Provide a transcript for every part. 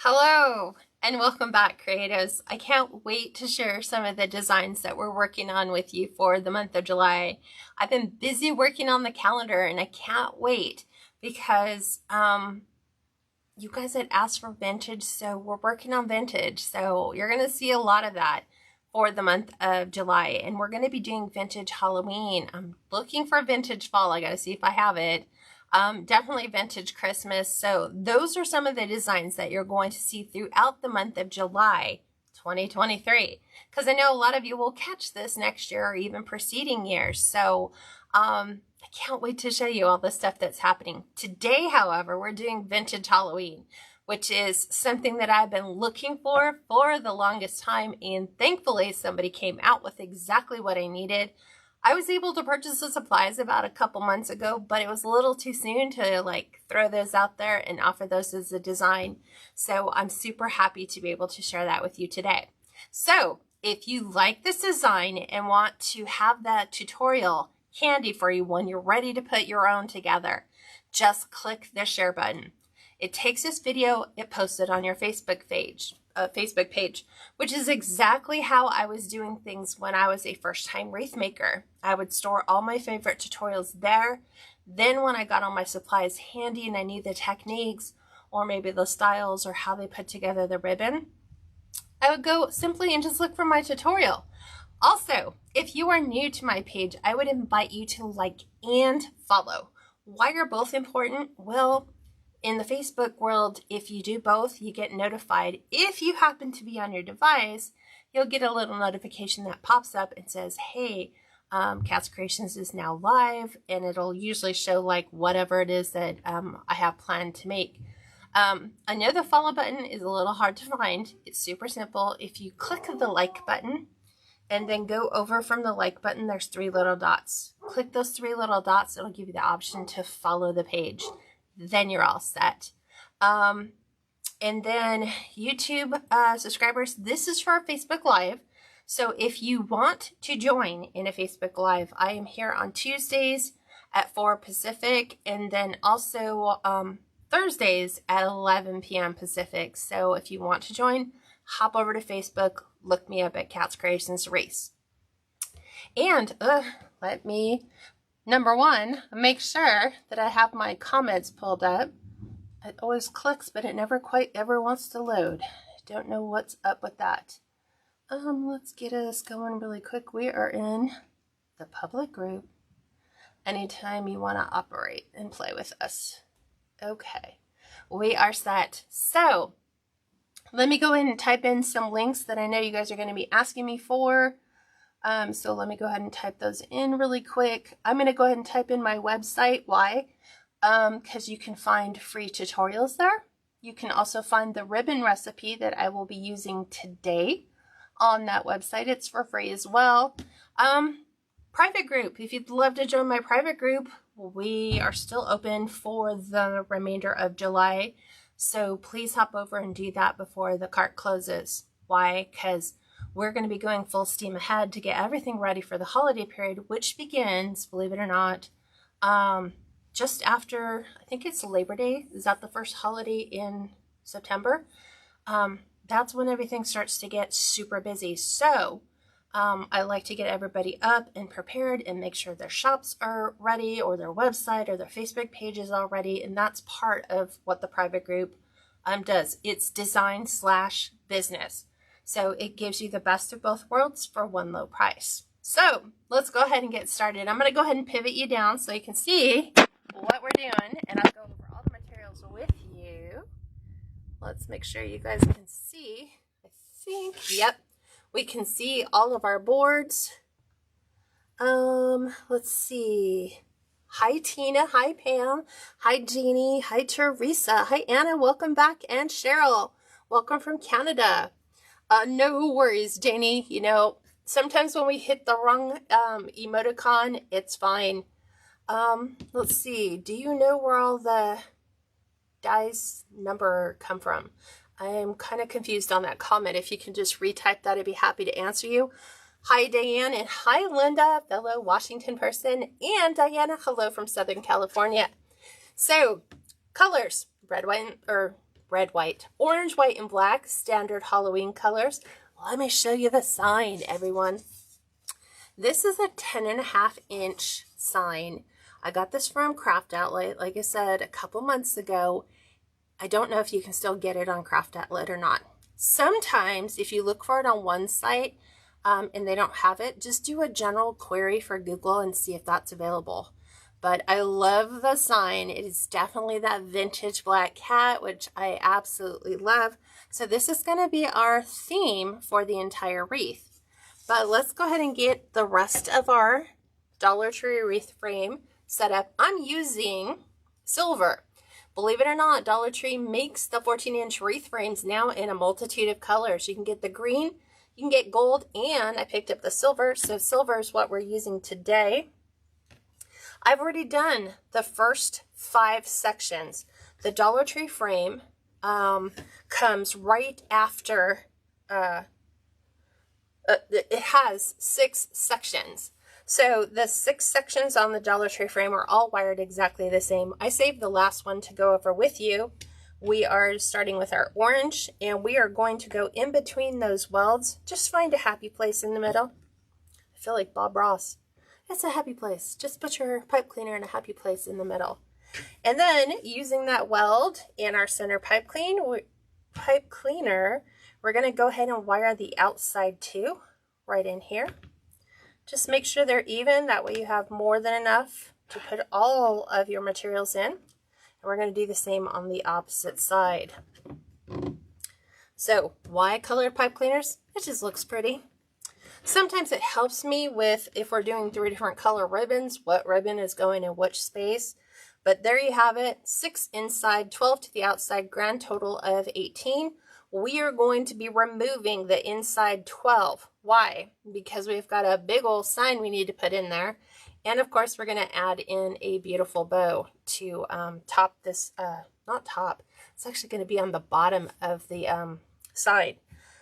Hello and welcome back, creatives. I can't wait to share some of the designs that we're working on with you for the month of July. I've been busy working on the calendar and I can't wait because you guys had asked for vintage, so we're working on vintage. So you're going to see a lot of that for the month of July, and we're going to be doing vintage Halloween. I'm looking for vintage fall. I got to see if I have it. Definitely vintage Christmas. So those are some of the designs that you're going to see throughout the month of July 2023, because I know a lot of you will catch this next year or even preceding years. So I can't wait to show you all the stuff that's happening. Today, however, we're doing vintage Halloween, which is something that I've been looking for the longest time, and thankfully somebody came out with exactly what I needed. I was able to purchase the supplies about a couple months ago, but it was a little too soon to like throw those out there and offer those as a design. So I'm super happy to be able to share that with you today. So if you like this design and want to have that tutorial handy for you when you're ready to put your own together, just click the share button. It takes this video, it posts it on your Facebook page, which is exactly how I was doing things when I was a first-time wreath maker. I would store all my favorite tutorials there. Then when I got all my supplies handy and I knew the techniques or maybe the styles or how they put together the ribbon, I would go simply and just look for my tutorial. Also, if you are new to my page, I would invite you to like and follow. Why are both important? Well, in the Facebook world, if you do both, you get notified. If you happen to be on your device, you'll get a little notification that pops up and says, hey, Kats Creations is now live, and it'll usually show like whatever it is that I have planned to make. I know the follow button is a little hard to find. It's super simple. If you click the like button and then go over from the like button, there's 3 little dots. Click those 3 little dots. It'll give you the option to follow the page. Then you're all set. And then YouTube subscribers, this is for Facebook Live. So if you want to join in a Facebook Live, I am here on Tuesdays at 4 Pacific, and then also Thursdays at 11 p.m. Pacific. So if you want to join, hop over to Facebook, look me up at Kats Creations Race. And let me, number one, make sure that I have my comments pulled up. It always clicks, but it never quite ever wants to load. I don't know what's up with that. Let's get us going really quick. We are in the public group. Anytime you want to operate and play with us. Okay, we are set. So let me go ahead and type in some links that I know you guys are going to be asking me for. So let me go ahead and type those in really quick. I'm going to go ahead and type in my website. Why? Because you can find free tutorials there. You can also find the ribbon recipe that I will be using today on that website. It's for free as well. Private group. If you'd love to join my private group, we are still open for the remainder of July. So please hop over and do that before the cart closes. Why? Because we're going to be going full steam ahead to get everything ready for the holiday period, which begins, believe it or not, just after, I think it's Labor Day. Is that the first holiday in September? That's when everything starts to get super busy. So I like to get everybody up and prepared and make sure their shops are ready or their website or their Facebook page is all ready. And that's part of what the private group does. It's design/business. So it gives you the best of both worlds for one low price. So let's go ahead and get started. I'm going to go ahead and pivot you down so you can see what we're doing. And I'll go over all the materials with you. Let's make sure you guys can see. I think, yep, we can see all of our boards. Let's see. Hi, Tina. Hi, Pam. Hi, Jeannie. Hi, Teresa. Hi, Anna. Welcome back. And Cheryl. Welcome from Canada. No worries, Janie. You know, sometimes when we hit the wrong emoticon, it's fine. Let's see. Do you know where all the dies number come from? I am kind of confused on that comment. If you can just retype that, I'd be happy to answer you. Hi, Diane, and hi, Linda, fellow Washington person, and Diana, hello from Southern California. So, colors, red, white, or red, white, orange, white, and black, standard Halloween colors. Let me show you the sign, everyone. This is a 10.5-inch sign. I got this from Craft Outlet, like I said, a couple months ago. I don't know if you can still get it on Craft Outlet or not. Sometimes if you look for it on one site and they don't have it, just do a general query for Google and see if that's available. But I love the sign. It is definitely that vintage black cat, which I absolutely love. So this is going to be our theme for the entire wreath. But let's go ahead and get the rest of our Dollar Tree wreath frame set up. I'm using silver. Believe it or not, Dollar Tree makes the 14-inch wreath frames now in a multitude of colors. You can get the green, you can get gold, and I picked up the silver. So silver is what we're using today. I've already done the first 5 sections. The Dollar Tree frame comes right after, it has 6 sections. So the 6 sections on the Dollar Tree frame are all wired exactly the same. I saved the last one to go over with you. We are starting with our orange, and we are going to go in between those welds. Just find a happy place in the middle. I feel like Bob Ross. It's a happy place. Just put your pipe cleaner in a happy place in the middle. And then using that weld and our center pipe cleaner, we're going to go ahead and wire the outside too, right in here. Just make sure they're even. That way you have more than enough to put all of your materials in. And we're going to do the same on the opposite side. So why colored pipe cleaners? It just looks pretty. Sometimes it helps me with, if we're doing 3 different color ribbons, what ribbon is going in which space. But there you have it, 6 inside, 12 to the outside, grand total of 18. We are going to be removing the inside 12. Why? Because we've got a big old sign we need to put in there. And of course, we're going to add in a beautiful bow to top this, not top, it's actually going to be on the bottom of the sign.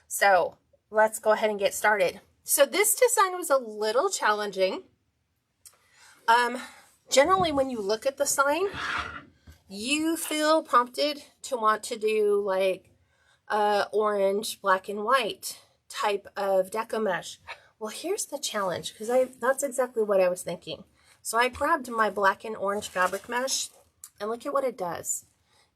So let's go ahead and get started. So this design was a little challenging. Generally, when you look at the sign, you feel prompted to want to do like orange, black, and white type of deco mesh. Well, here's the challenge, because that's exactly what I was thinking. So I grabbed my black and orange fabric mesh, and look at what it does.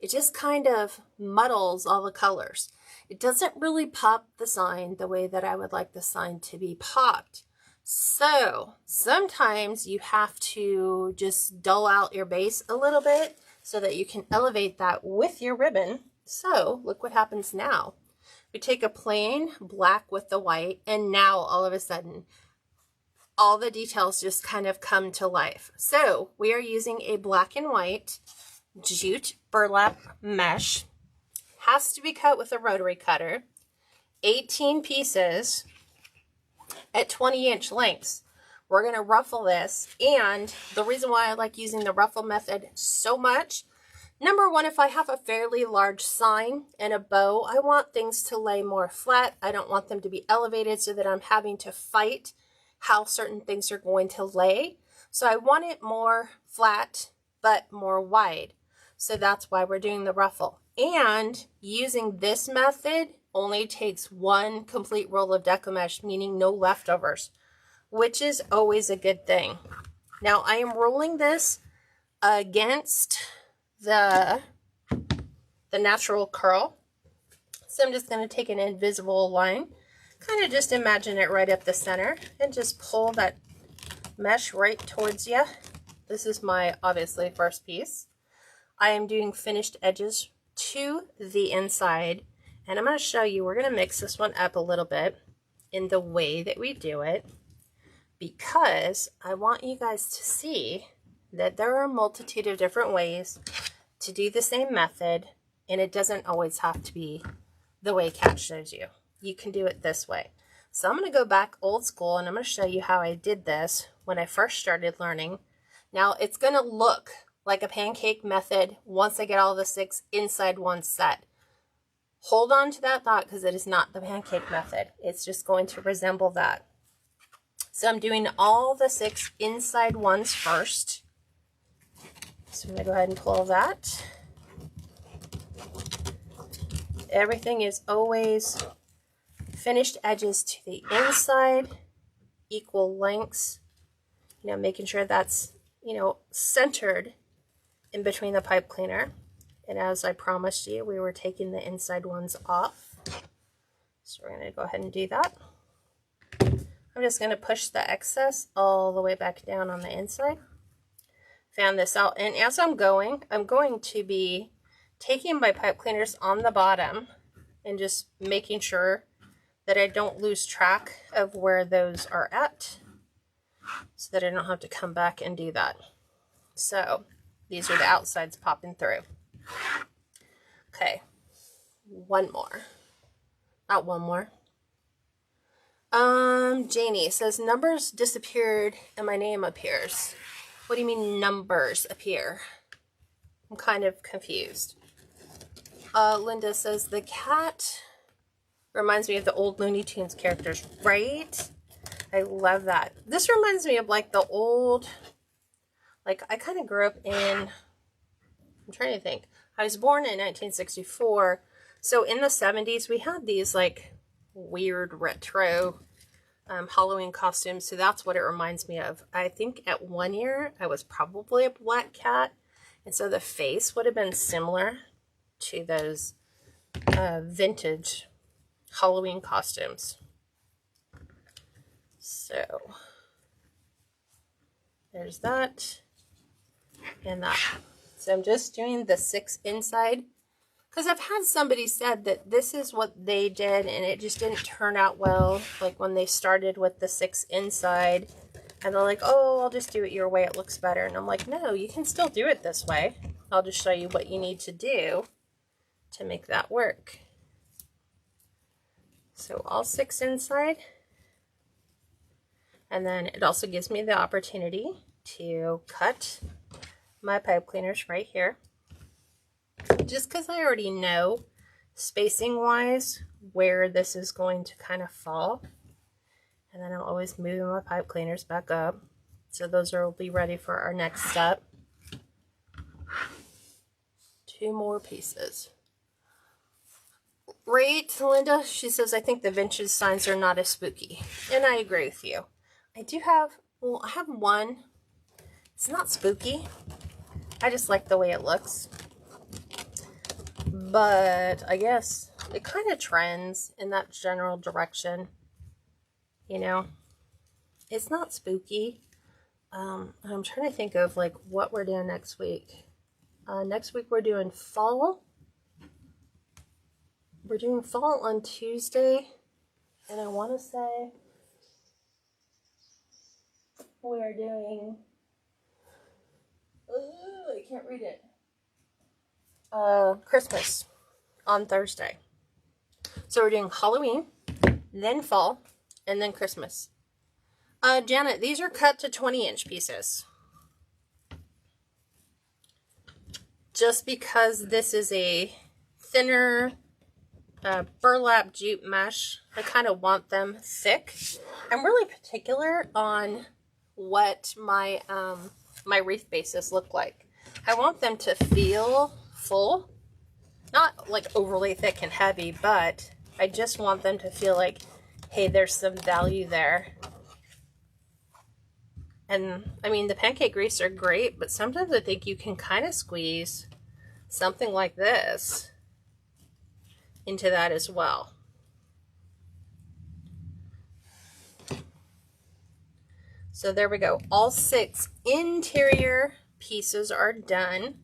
It just kind of muddles all the colors. It doesn't really pop the sign the way that I would like the sign to be popped. So sometimes you have to just dull out your base a little bit so that you can elevate that with your ribbon. So look what happens now. We take a plain black with the white, and now all of a sudden, all the details just kind of come to life. So we are using a black and white jute burlap mesh. Has to be cut with a rotary cutter. 18 pieces at 20-inch lengths. We're going to ruffle this, and the reason why I like using the ruffle method so much, number one, if I have a fairly large sign and a bow, I want things to lay more flat. I don't want them to be elevated so that I'm having to fight how certain things are going to lay. So I want it more flat, but more wide. So that's why we're doing the ruffle. And using this method only takes 1 complete roll of deco mesh, meaning no leftovers, which is always a good thing. Now I am rolling this against the natural curl. So I'm just going to take an invisible line, kind of just imagine it right up the center, and just pull that mesh right towards you. This is my, obviously, first piece. I am doing finished edges to the inside, and I'm going to show you, we're going to mix this one up a little bit in the way that we do it, because I want you guys to see that there are a multitude of different ways to do the same method, and it doesn't always have to be the way Kat shows you. You can do it this way. So I'm going to go back old school, and I'm going to show you how I did this when I first started learning. Now it's going to look like a pancake method once I get all the 6 inside one set. Hold on to that thought, because it is not the pancake method. It's just going to resemble that. So I'm doing all the 6 inside ones first. So I'm going to go ahead and pull that. everything is always finished edges to the inside, equal lengths, you know, making sure that's, you know, centered in between the pipe cleaner. And as I promised you, we were taking the inside ones off. So we're going to go ahead and do that. I'm just going to push the excess all the way back down on the inside. Fan this out, and as I'm going to be taking my pipe cleaners on the bottom and just making sure that I don't lose track of where those are at, so that I don't have to come back and do that. So these are the outsides popping through. Okay, one more. Not one more. Janie says numbers disappeared and my name appears. What do you mean numbers appear? I'm kind of confused. Linda says the cat reminds me of the old Looney Tunes characters, right? I love that. This reminds me of like the old, like I kind of grew up in, I'm trying to think. I was born in 1964. So in the 70s, we had these like weird retro Halloween costumes. So that's what it reminds me of. I think at 1 year, I was probably a black cat. And so the face would have been similar to those vintage Halloween costumes. So there's that and that. So I'm just doing the 6 inside, because I've had somebody said that this is what they did and it just didn't turn out well, like when they started with the 6 inside, and they're like, oh, I'll just do it your way, it looks better. And I'm like, no, you can still do it this way. I'll just show you what you need to do to make that work. So all 6 inside, and then it also gives me the opportunity to cut my pipe cleaners right here. Just because I already know spacing wise where this is going to kind of fall. And then I'm always moving my pipe cleaners back up. So those will be ready for our next step. 2 more pieces. Right, Linda, she says, I think the vintage signs are not as spooky. And I agree with you. I do have, well, I have one. It's not spooky. I just like the way it looks. But I guess it kind of trends in that general direction. You know, it's not spooky. I'm trying to think of like what we're doing next week. Next week we're doing fall. We're doing fall on Tuesday. And I want to say we are doing, I can't read it. Christmas on Thursday. So we're doing Halloween, then fall, and then Christmas. Janet, these are cut to 20-inch pieces. Just because this is a thinner burlap jute mesh, I kind of want them thick. I'm really particular on what my my wreath bases look like. I want them to feel full, not like overly thick and heavy, but I just want them to feel like, hey, there's some value there. And I mean, the pancake wreaths are great, but sometimes I think you can kind of squeeze something like this into that as well. So there we go. All 6 interior pieces are done.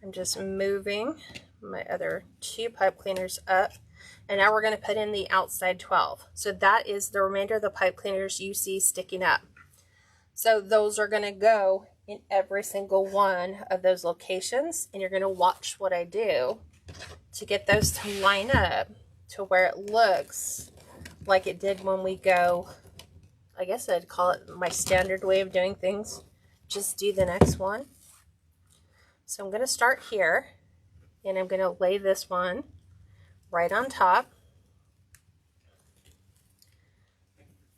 I'm just moving my other 2 pipe cleaners up. And now we're going to put in the outside 12. So that is the remainder of the pipe cleaners you see sticking up. So those are going to go in every single one of those locations. And you're going to watch what I do to get those to line up to where it looks like it did when we go, I guess I'd call it my standard way of doing things. Just do the next one. So I'm going to start here, and I'm going to lay this one right on top.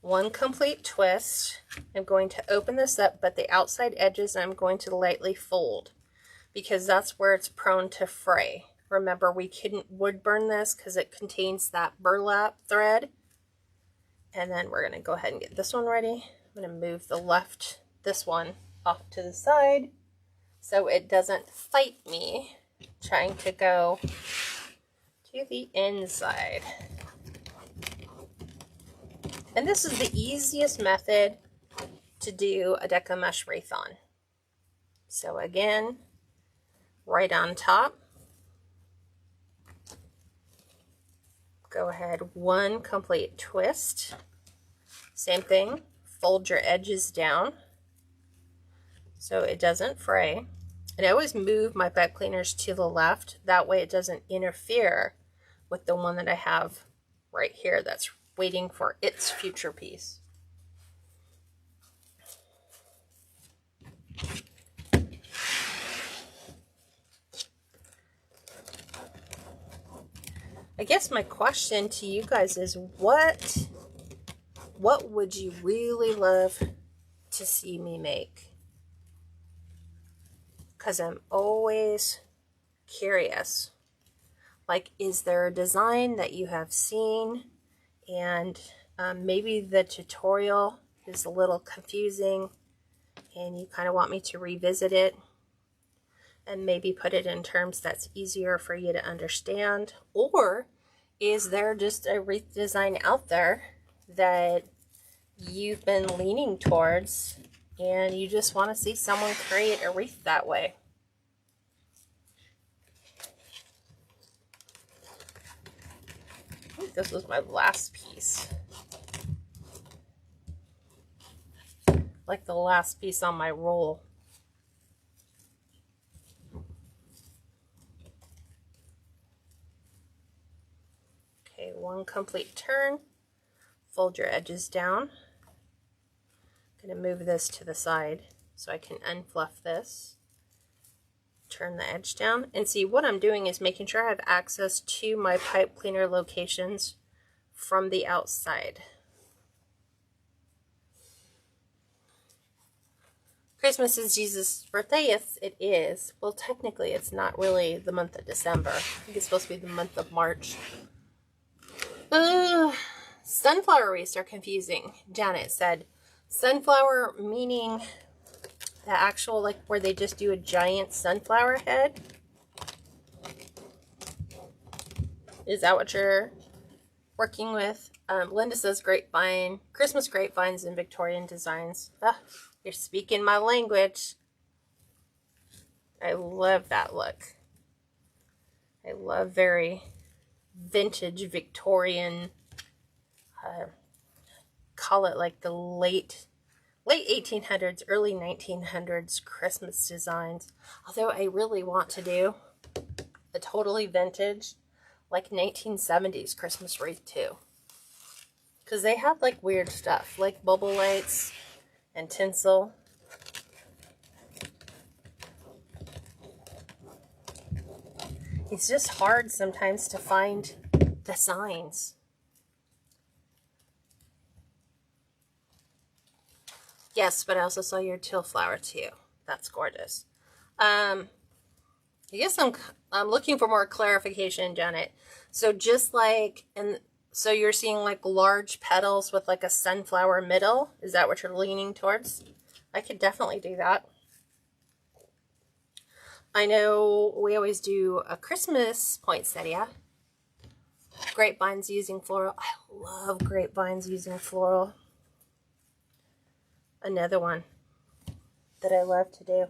One complete twist. I'm going to open this up, but the outside edges I'm going to lightly fold because that's where it's prone to fray. Remember, we couldn't wood burn this because it contains that burlap thread. And then we're going to go ahead and get this one ready. I'm going to move this one off to the side so it doesn't fight me trying to go to the inside. And this is the easiest method to do a Deco mesh wreath on. So again, right on top, go ahead, one complete twist. Same thing, fold your edges down so it doesn't fray. And I always move my bed cleaners to the left, that way it doesn't interfere with the one that I have right here that's waiting for its future piece. I guess my question to you guys is, what would you really love to see me make? Because I'm always curious. Like, is there a design that you have seen and maybe the tutorial is a little confusing and you kind of want me to revisit it and maybe put it in terms that's easier for you to understand? Or is there just a wreath design out there that you've been leaning towards and you just want to see someone create a wreath that way? I think this was my last piece. Like the last piece on my roll. Okay, one complete turn. Fold your edges down. I'm going to move this to the side so I can unfluff this. Turn the edge down. And see, what I'm doing is making sure I have access to my pipe cleaner locations from the outside. Christmas is Jesus' birthday. Yes, it is. Well, technically, it's not really the month of December. I think it's supposed to be the month of March. Sunflower wreaths are confusing. Janet said, sunflower meaning the actual, like, where they just do a giant sunflower head? Is that what you're working with? Linda says grapevine. Christmas grapevines and Victorian designs. You're speaking my language. I love that look. I love very vintage Victorian, call it like the late 1800s, early 1900s Christmas designs. Although I really want to do a totally vintage, like 1970s Christmas wreath too. Because they have like weird stuff, like bubble lights and tinsel. It's just hard sometimes to find the signs. Yes, but I also saw your teal flower too. That's gorgeous. I guess I'm looking for more clarification, Janet. So just like, and so you're seeing like large petals with like a sunflower middle. Is that what you're leaning towards? I could definitely do that. I know we always do a Christmas poinsettia. Grapevines using floral. I love grapevines using floral. Another one that I love to do.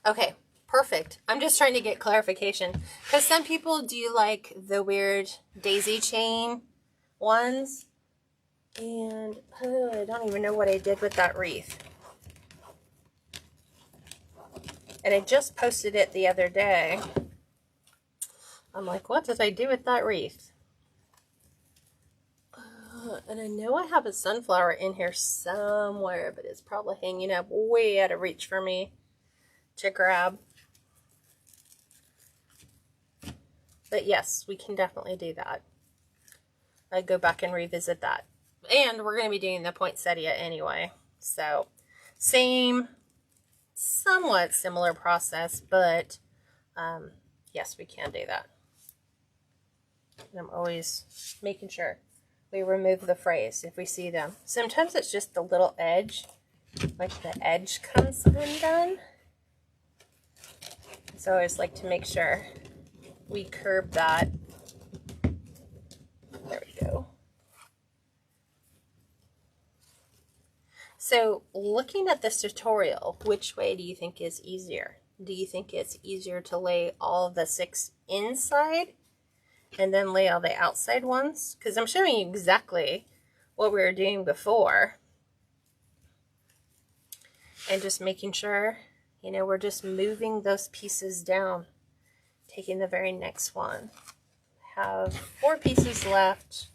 Okay, perfect. I'm just trying to get clarification because some people do like the weird daisy chain ones, and I don't even know what I did with that wreath. And I just posted it the other day. I'm like, what did I do with that wreath? And I know I have a sunflower in here somewhere, but it's probably hanging up way out of reach for me to grab. But yes, we can definitely do that. I'd go back and revisit that. And we're going to be doing the poinsettia anyway. So same somewhat similar process, but yes, we can do that. And I'm always making sure we remove the frays if we see them. Sometimes it's just the little edge, like the edge comes undone. So I always like to make sure we curb that. There we go. So looking at this tutorial, which way do you think is easier? Do you think it's easier to lay all the 6 inside and then lay all the outside ones? Because I'm showing you exactly what we were doing before. And just making sure, you know, we're just moving those pieces down. Taking the very next one. Have 4 pieces left.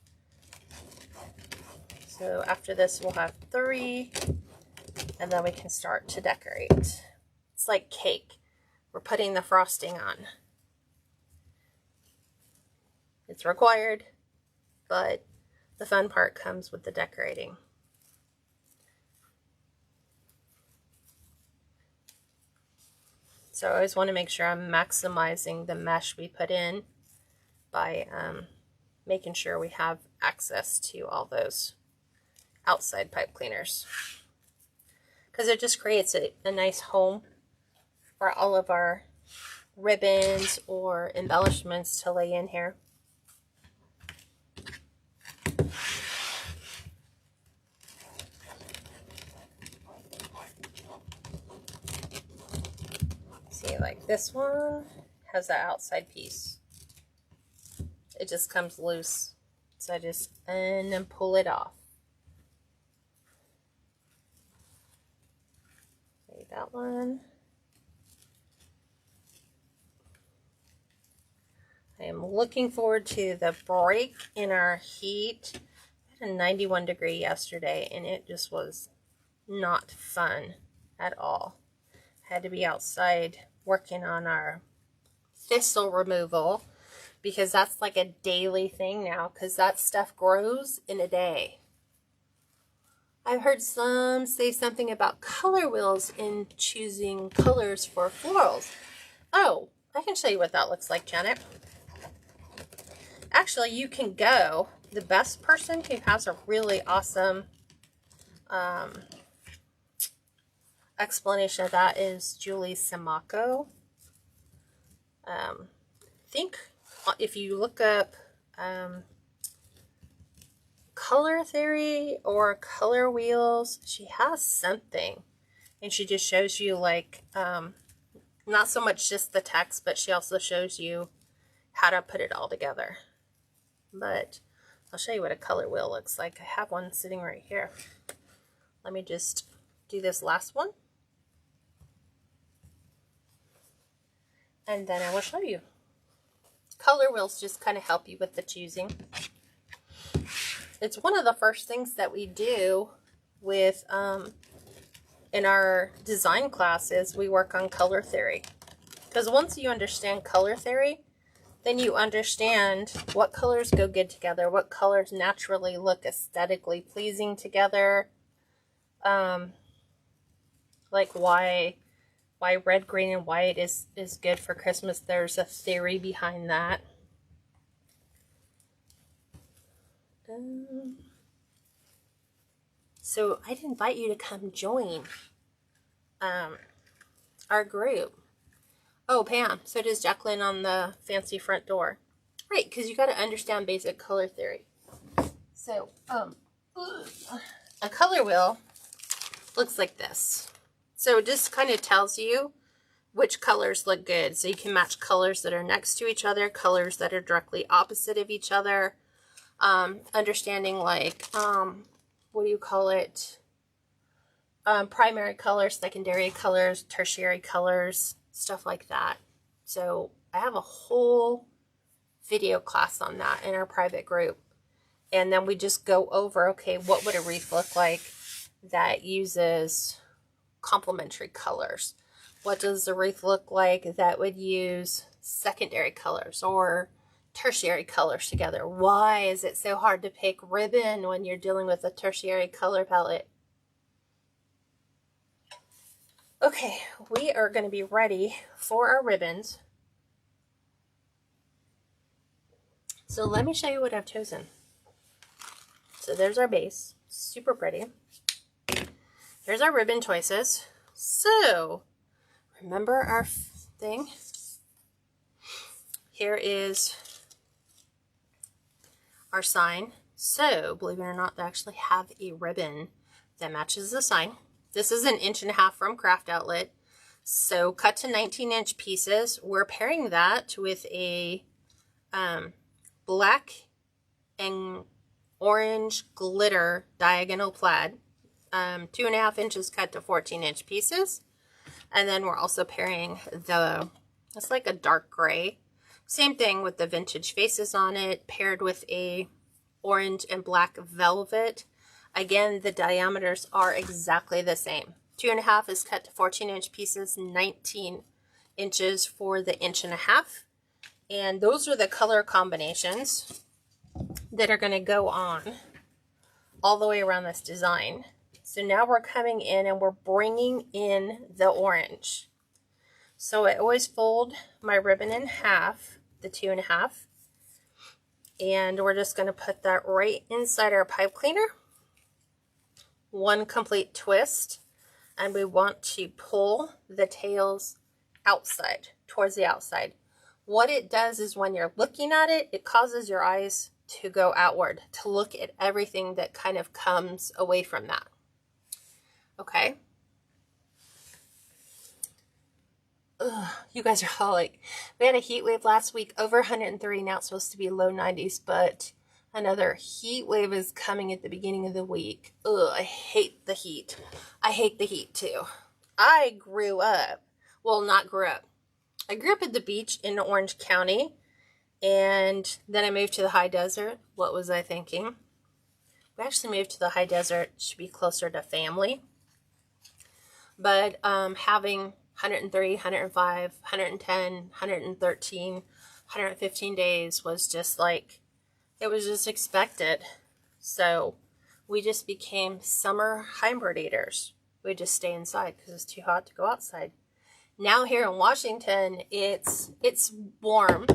So after this we'll have 3, and then we can start to decorate. It's like cake. We're putting the frosting on. It's required, but the fun part comes with the decorating. So I always want to make sure I'm maximizing the mesh we put in by making sure we have access to all those outside pipe cleaners, because it just creates a nice home for all of our ribbons or embellishments to lay in here. See, like this one has that outside piece. It just comes loose, so I just and then pull it off. That one. I am looking forward to the break in our heat. We had a 91 degree yesterday and it just was not fun at all. Had to be outside working on our thistle removal because that's like a daily thing now, because that stuff grows in a day. I've heard some say something about color wheels in choosing colors for florals. Oh, I can show you what that looks like, Janet. Actually, you can go. The best person who has a really awesome explanation of that is Julie Samaco. I think if you look up color theory or color wheels, she has something, and she just shows you like not so much just the text, but she also shows you how to put it all together. But I'll show you what a color wheel looks like. I have one sitting right here. Let me just do this last one, and then I will show you. Color wheels just kind of help you with the choosing. It's one of the first things that we do with in our design classes. We work on color theory, because once you understand color theory, then you understand what colors go good together, what colors naturally look aesthetically pleasing together, like why red, green, and white is good for Christmas. There's a theory behind that. So I'd invite you to come join our group. Oh, Pam, so does Jacqueline on the fancy front door. Right, because you got to understand basic color theory. So, a color wheel looks like this. So it just kind of tells you which colors look good. So you can match colors that are next to each other, colors that are directly opposite of each other. Understanding like, what do you call it? Primary colors, secondary colors, tertiary colors, stuff like that. So I have a whole video class on that in our private group. And then we just go over, okay, what would a wreath look like that uses complementary colors? What does a wreath look like that would use secondary colors or tertiary colors together? Why is it so hard to pick ribbon when you're dealing with a tertiary color palette? Okay, we are going to be ready for our ribbons. So let me show you what I've chosen. So there's our base, super pretty. Here's our ribbon choices. So remember our thing? Here is our sign. So believe it or not, they actually have a ribbon that matches the sign. This is 1.5 inches from Craft Outlet. So cut to 19-inch pieces. We're pairing that with a black and orange glitter diagonal plaid. 2.5 inches cut to 14-inch pieces. And then we're also pairing it's like a dark gray. Same thing with the vintage faces on it, paired with a orange and black velvet. Again, the diameters are exactly the same. 2.5 is cut to 14-inch pieces, 19 inches for the 1.5 inches. And those are the color combinations that are going to go on all the way around this design. So now we're coming in and we're bringing in the orange. So I always fold my ribbon in half, the 2.5, and we're just going to put that right inside our pipe cleaner. One complete twist, and we want to pull the tails outside, towards the outside. What it does is when you're looking at it, it causes your eyes to go outward, to look at everything that kind of comes away from that. Okay. Ugh, you guys are all like, we had a heat wave last week, over 103, now it's supposed to be low 90s, but another heat wave is coming at the beginning of the week. Ugh, I hate the heat. I hate the heat too. I grew up, well, not grew up. I grew up at the beach in Orange County, and then I moved to the high desert. What was I thinking? We actually moved to the high desert to be closer to family. But having 103, 105, 110, 113, 115 days was just like, it was just expected. So we just became summer hibernators. We just stay inside because it's too hot to go outside. Now here in Washington, it's warm.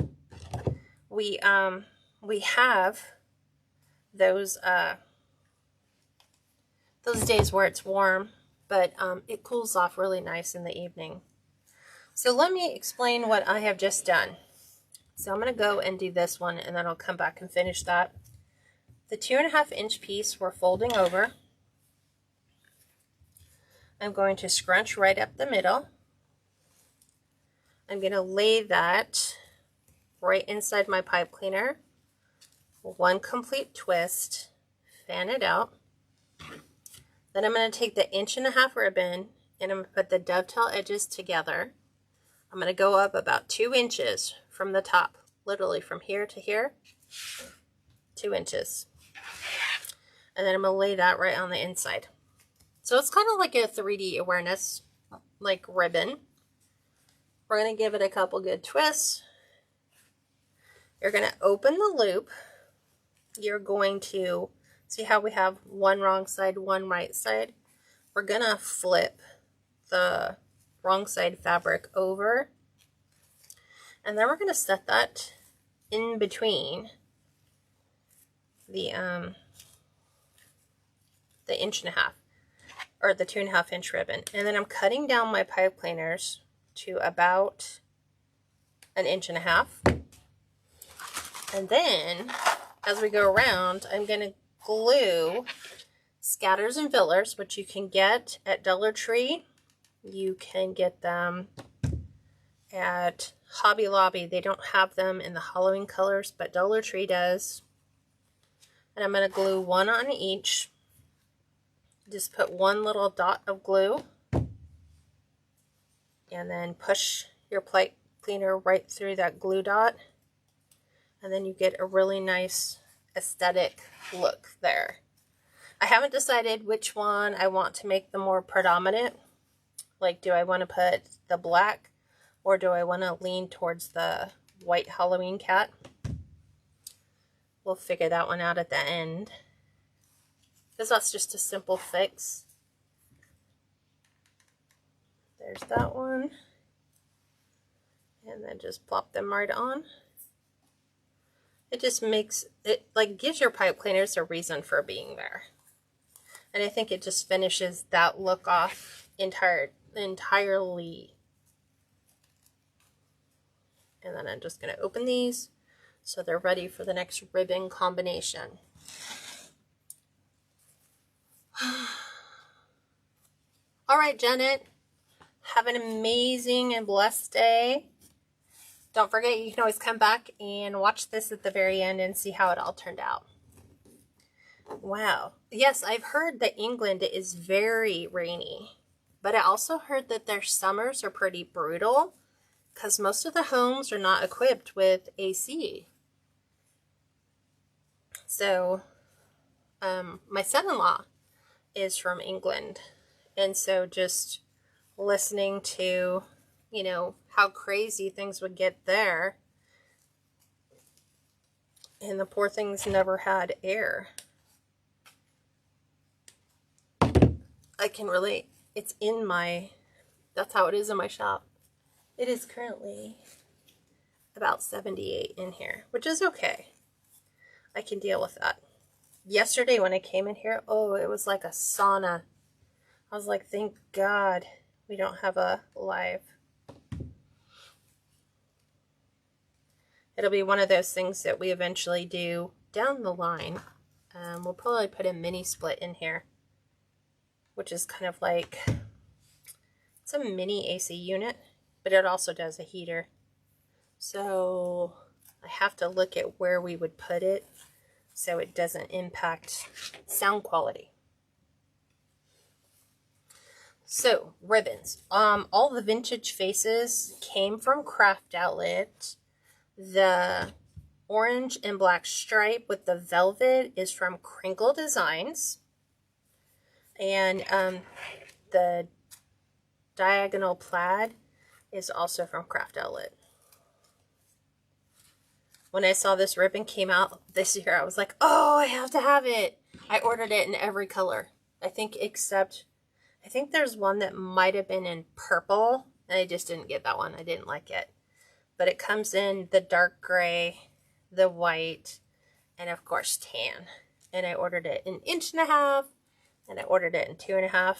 We have those days where it's warm, but it cools off really nice in the evening. So let me explain what I have just done. So I'm going to go and do this one, and then I'll come back and finish that. The 2.5 inch piece we're folding over. I'm going to scrunch right up the middle. I'm going to lay that right inside my pipe cleaner. One complete twist, fan it out. Then I'm going to take the 1.5 inch ribbon and I'm going to put the dovetail edges together. I'm going to go up about 2 inches from the top, literally from here to here, 2 inches. And then I'm going to lay that right on the inside. So it's kind of like a 3D awareness, like ribbon. We're going to give it a couple good twists. You're going to open the loop. You're going to see how we have one wrong side, one right side. We're going to flip the wrong side fabric over. And then we're going to set that in between the 1.5 inch, or the 2.5 inch ribbon. And then I'm cutting down my pipe cleaners to about 1.5 inches. And then as we go around, I'm going to glue scatters and fillers, which you can get at Dollar Tree. You can get them at Hobby Lobby. They don't have them in the Halloween colors, but Dollar Tree does. And I'm going to glue one on each. Just put one little dot of glue. And then push your pipe cleaner right through that glue dot. And then you get a really nice aesthetic look there. I haven't decided which one I want to make the more predominant. Like, do I want to put the black or do I want to lean towards the white Halloween cat? We'll figure that one out at the end, because that's just a simple fix. There's that one. And then just plop them right on. It just makes it, like, gives your pipe cleaners a reason for being there. And I think it just finishes that look off entirely. And then I'm just going to open these so they're ready for the next ribbon combination. All right, Janet, have an amazing and blessed day. Don't forget, you can always come back and watch this at the very end and see how it all turned out. Wow. Yes, I've heard that England is very rainy, but I also heard that their summers are pretty brutal because most of the homes are not equipped with AC. So, my son-in-law is from England, and so just listening to, you know, how crazy things would get there, and the poor things never had air. I can relate. It's in my, that's how it is in my shop. It is currently about 78 in here, which is okay. I can deal with that. Yesterday when I came in here, oh, it was like a sauna. I was like, thank God we don't have a live. It'll be one of those things that we eventually do down the line. We'll probably put a mini split in here, which is kind of like, it's a mini AC unit, but it also does a heater. So I have to look at where we would put it so it doesn't impact sound quality. So, ribbons. All the vintage faces came from Craft Outlet. The orange and black stripe with the velvet is from Crinkle Designs. And the diagonal plaid is also from Craft Outlet. When I saw this ribbon came out this year, I was like, oh, I have to have it. I ordered it in every color. I think there's one that might have been in purple, and I just didn't get that one. I didn't like it. But it comes in the dark gray, the white, and of course tan. And I ordered it in 1.5 inches, and I ordered it in 2.5 inches,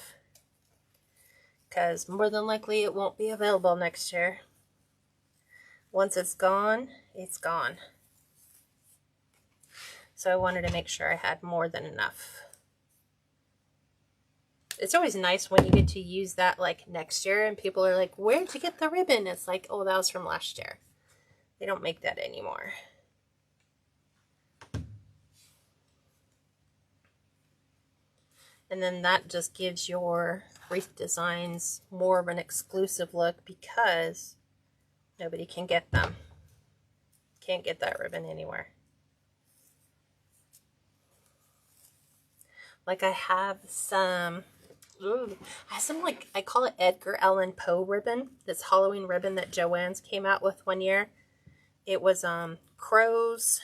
because more than likely it won't be available next year. Once it's gone, it's gone. So I wanted to make sure I had more than enough. It's always nice when you get to use that like next year and people are like, where'd you get the ribbon? It's like, oh, that was from last year. They don't make that anymore. And then that just gives your wreath designs more of an exclusive look because nobody can get them. Can't get that ribbon anywhere. Like I have some, like, I call it Edgar Allan Poe ribbon. This Halloween ribbon that Joann's came out with one year. It was crows,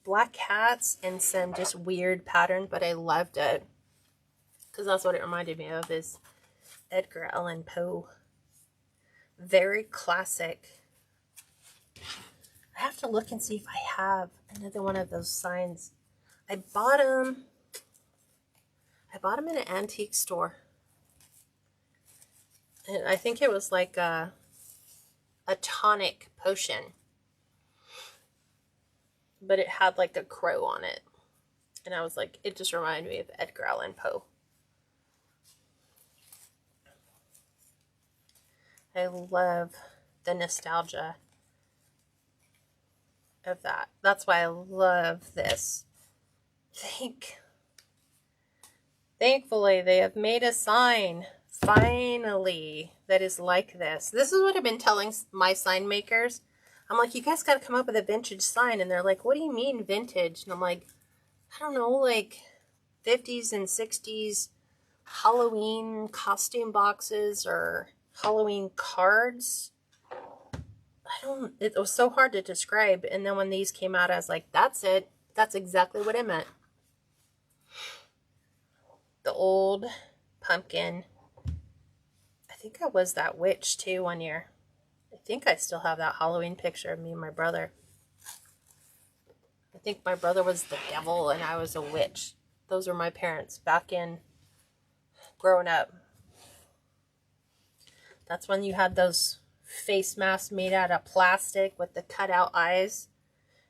black cats, and some just weird pattern, but I loved it. Because that's what it reminded me of, is Edgar Allan Poe. Very classic. I have to look and see if I have another one of those signs. I bought them in an antique store. And I think it was like a tonic potion. But it had like a crow on it. And I was like, it just reminded me of Edgar Allan Poe. I love the nostalgia of that. That's why I love this. Thankfully, they have made a sign, finally, that is like this. This is what I've been telling my sign makers. I'm like, you guys got to come up with a vintage sign. And they're like, what do you mean vintage? And I'm like, I don't know, like 50s and 60s Halloween costume boxes or Halloween cards. It was so hard to describe. And then when these came out, I was like, that's it. That's exactly what I meant. The old pumpkin think I was that witch too one year. I think I still have that Halloween picture of me and my brother. I think my brother was the devil and I was a witch. Those were my parents back in growing up. That's when you had those face masks made out of plastic with the cutout eyes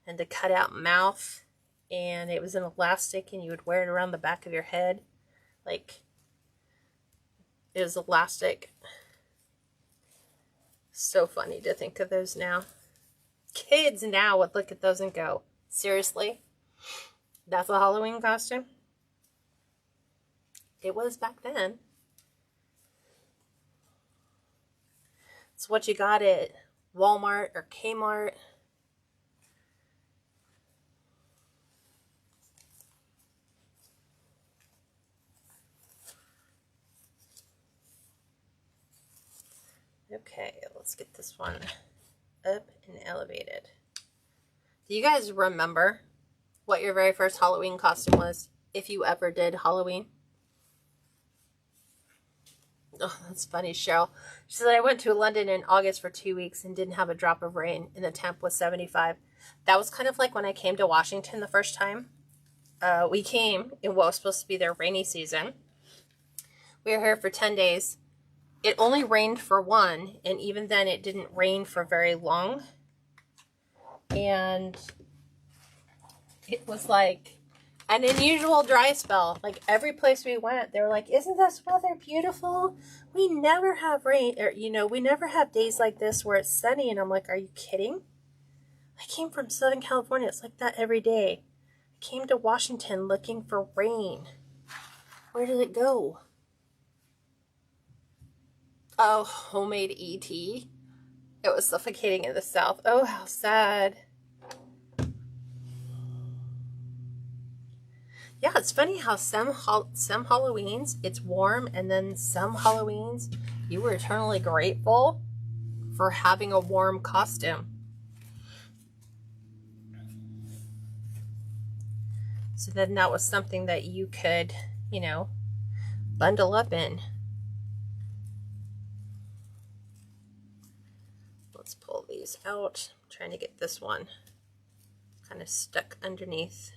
and the cutout mouth. And it was an elastic and you would wear it around the back of your head. Like, it was elastic. So funny to think of those now. Kids now would look at those and go, seriously? That's a Halloween costume? It was back then. It's what you got at Walmart or Kmart. Okay, let's get this one up and elevated. Do you guys remember what your very first Halloween costume was, if you ever did Halloween? Oh, that's funny, Cheryl. She said, I went to London in August for 2 weeks and didn't have a drop of rain, and the temp was 75. That was kind of like when I came to Washington the first time. We came in what was supposed to be their rainy season. We were here for 10 days. It only rained for one, and even then it didn't rain for very long. And it was like an unusual dry spell. Like every place we went, they were like, isn't this weather beautiful? We never have rain, or, you know, we never have days like this where it's sunny. And I'm like, are you kidding? I came from Southern California. It's like that every day. I came to Washington looking for rain. Where did it go? Oh, homemade ET. It was suffocating in the South. Oh, how sad. Yeah, it's funny how some Halloweens it's warm, and then some Halloweens you were eternally grateful for having a warm costume. So then that was something that you could, you know, bundle up in. Let's pull these out. I'm trying to get this one kind of stuck underneath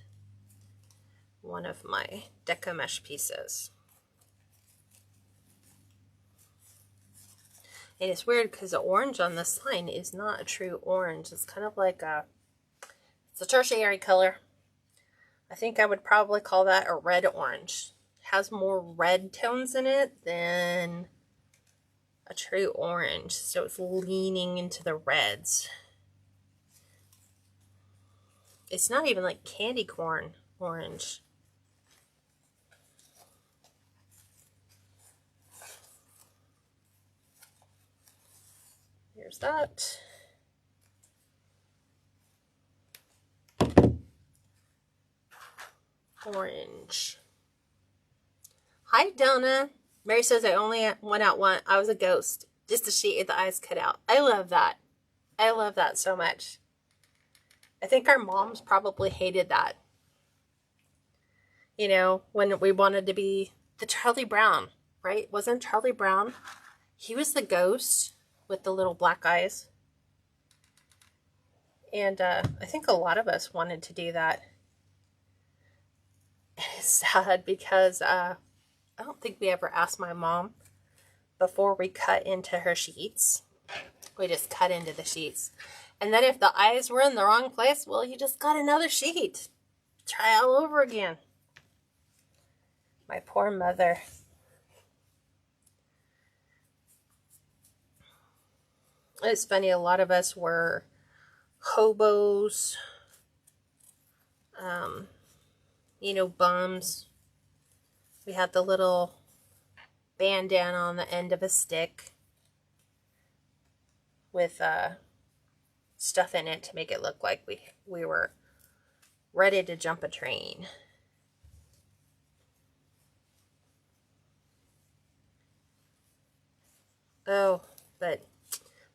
one of my Deco mesh pieces. And it's weird because the orange on this sign is not a true orange. It's kind of like it's a tertiary color. I think I would probably call that a red orange. It has more red tones in it than a true orange. So it's leaning into the reds. It's not even like candy corn orange. Here's that. Orange. Hi, Donna. Mary says, I only went out once. I was a ghost. Just a sheet with the eyes cut out. I love that. I love that so much. I think our moms probably hated that. You know, when we wanted to be the Charlie Brown, right? Wasn't Charlie Brown? He was the ghost with the little black eyes. And I think a lot of us wanted to do that. It's sad because I don't think we ever asked my mom before we cut into her sheets. We just cut into the sheets. And then if the eyes were in the wrong place, well, you just got another sheet. Try all over again. My poor mother. It's funny, a lot of us were hobos, you know, bums. We had the little bandana on the end of a stick with stuff in it to make it look like we were ready to jump a train. Oh, but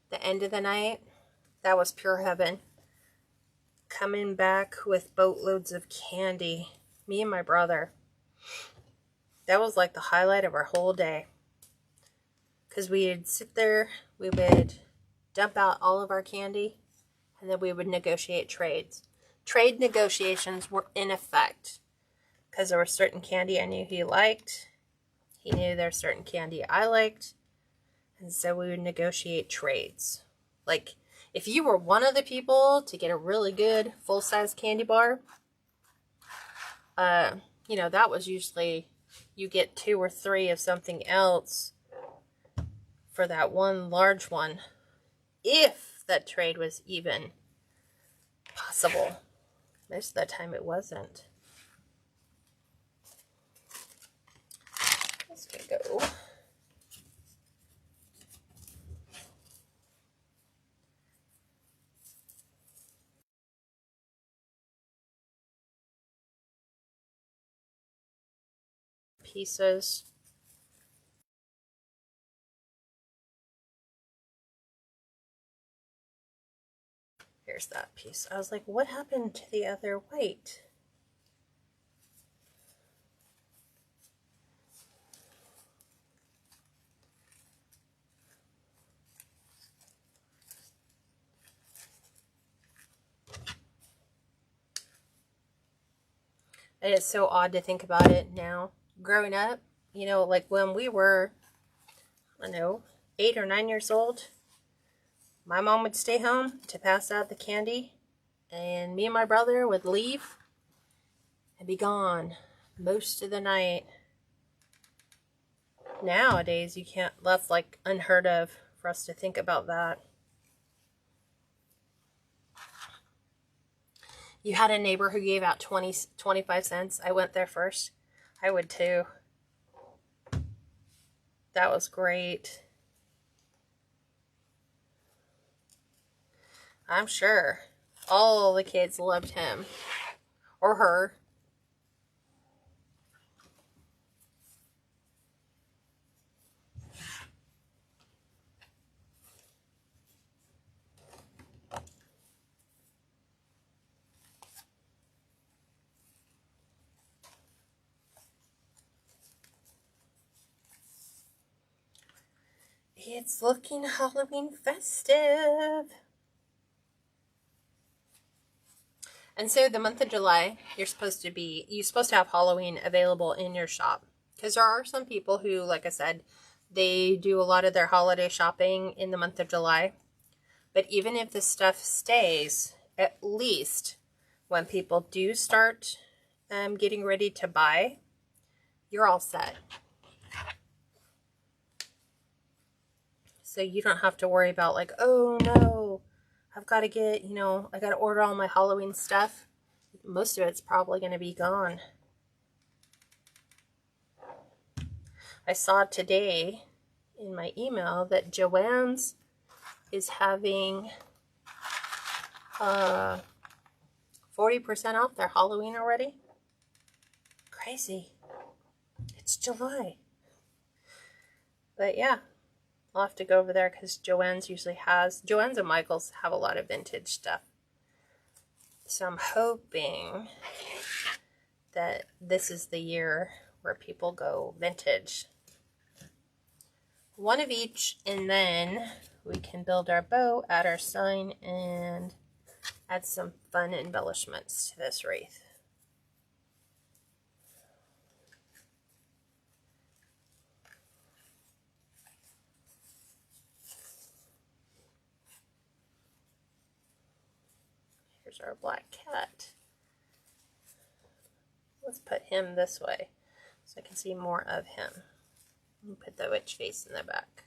the end of the night, that was pure heaven. Coming back with boatloads of candy. Me and my brother. That was like the highlight of our whole day. because we'd sit there, we would dump out all of our candy, and then we would negotiate trades. Trade negotiations were in effect because there was certain candy I knew he liked. He knew there was certain candy I liked. And so we would negotiate trades. Like, if you were one of the people to get a really good full-size candy bar, you know, that was usually, you get 2 or 3 of something else for that one large one, if that trade was even possible. Most of the time it wasn't. This can go. Pieces. Here's that piece. I was like, what happened to the other white? And it's so odd to think about it now. Growing up, you know, like when we were, I don't know, 8 or 9 years old, my mom would stay home to pass out the candy, and me and my brother would leave and be gone most of the night. Nowadays, you can't, that's like unheard of for us to think about that. You had a neighbor who gave out 25 cents. I went there first. I would too. That was great. I'm sure all the kids loved him or her. It's looking Halloween festive. And so the month of July, you're supposed to have Halloween available in your shop. Because there are some people who, like I said, they do a lot of their holiday shopping in the month of July. But even if this stuff stays, at least when people do start getting ready to buy, you're all set. So you don't have to worry about like, oh no, I've got to get, you know, I got to order all my Halloween stuff. Most of it's probably going to be gone. I saw today in my email that Joann's is having 40% off their Halloween already. Crazy. It's July. But yeah, I'll have to go over there because Joann's and Michael's have a lot of vintage stuff. So I'm hoping that this is the year where people go vintage. One of each, and then we can build our bow, add our sign, and add some fun embellishments to this wreath. Here's our black cat. Let's put him this way so I can see more of him. And put the witch face in the back.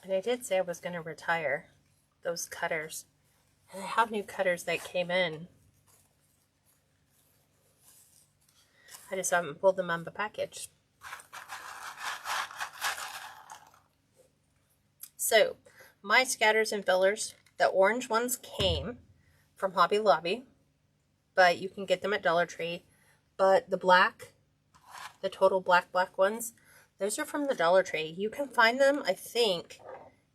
And I did say I was going to retire those cutters. And I have new cutters that came in. I just haven't pulled them on the package. So, my scatters and fillers, the orange ones came from Hobby Lobby, but you can get them at Dollar Tree. But the black, the total black ones, those are from the Dollar Tree. You can find them, I think,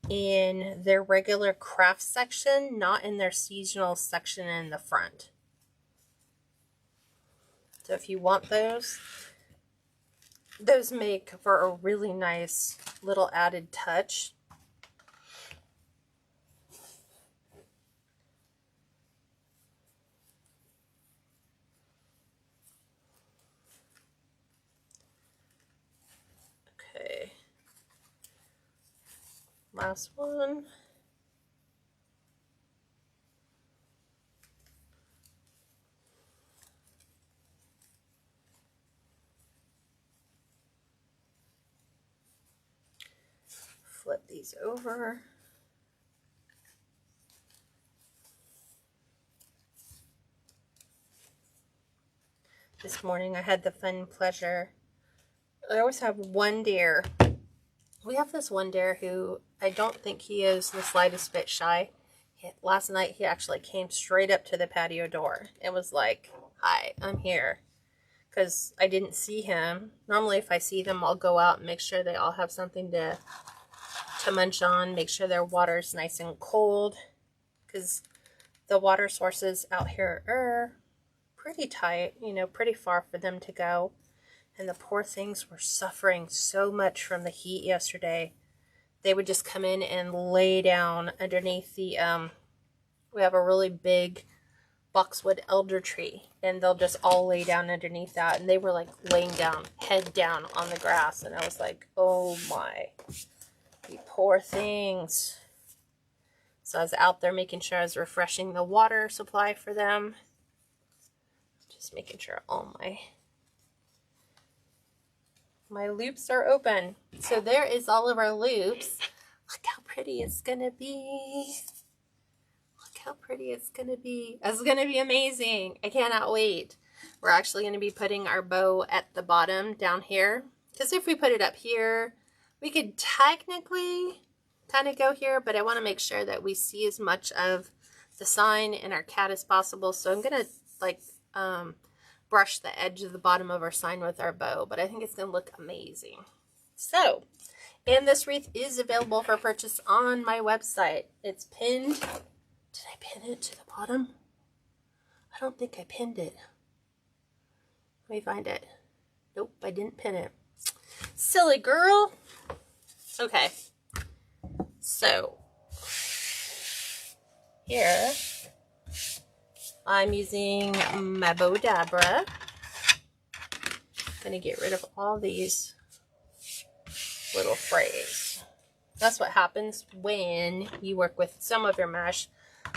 in their regular craft section, not in their seasonal section in the front. So if you want those make for a really nice little added touch. Okay. Last one. Flip these over. This morning I had the fun pleasure. I always have one deer. We have this one deer who I don't think he is the slightest bit shy. Last night he actually came straight up to the patio door. It was like, hi, I'm here. Because I didn't see him. Normally if I see them, I'll go out and make sure they all have something to munch on. Make sure their water's nice and cold. Because the water sources out here are pretty tight, you know, pretty far for them to go. And the poor things were suffering so much from the heat yesterday. They would just come in and lay down underneath the, we have a really big boxwood elder tree. And they'll just all lay down underneath that. And they were like laying down, head down on the grass. And I was like, oh my, you poor things. So I was out there making sure I was refreshing the water supply for them. Just making sure all my loops are open. So there is all of our loops. Look how pretty it's gonna be. Look how pretty it's gonna be. It's gonna be amazing. I cannot wait. We're actually gonna be putting our bow at the bottom down here. Because if we put it up here, we could technically kind of go here, but I want to make sure that we see as much of the sign and our cat as possible. So I'm gonna like brush the edge of the bottom of our sign with our bow, but I think it's gonna look amazing. So, and this wreath is available for purchase on my website. It's pinned. Did I pin it to the bottom? I don't think I pinned it. Let me find it. Nope, I didn't pin it. Silly girl. Okay. So, here, I'm using my Bow Dabra. I'm going to get rid of all these little frays. That's what happens when you work with some of your mesh.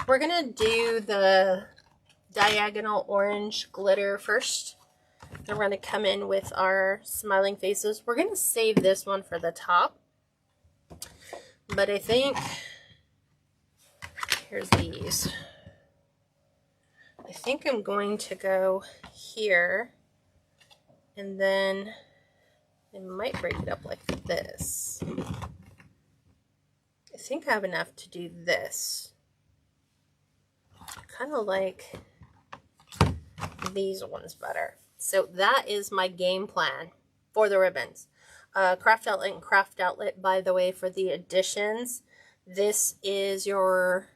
We're going to do the diagonal orange glitter first. Then we're going to come in with our smiling faces. We're going to save this one for the top. But I think, here's these. I think I'm going to go here, and then I might break it up like this. I think I have enough to do this. I kind of like these ones better. So that is my game plan for the ribbons. Craft Outlet and Craft Outlet, by the way, for the additions. This is your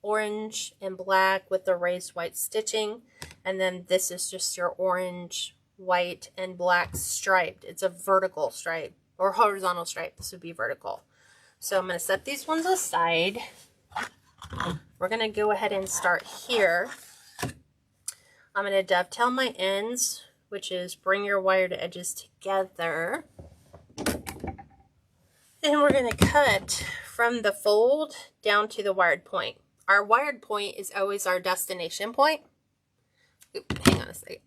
orange and black with the raised white stitching, and then this is just your orange, white, and black striped. It's a vertical stripe or horizontal stripe. This would be vertical. So I'm going to set these ones aside. We're going to go ahead and start here. I'm going to dovetail my ends, which is bring your wired edges together. Then we're going to cut from the fold down to the wired point. Our wired point is always our destination point. Oop, hang on a second.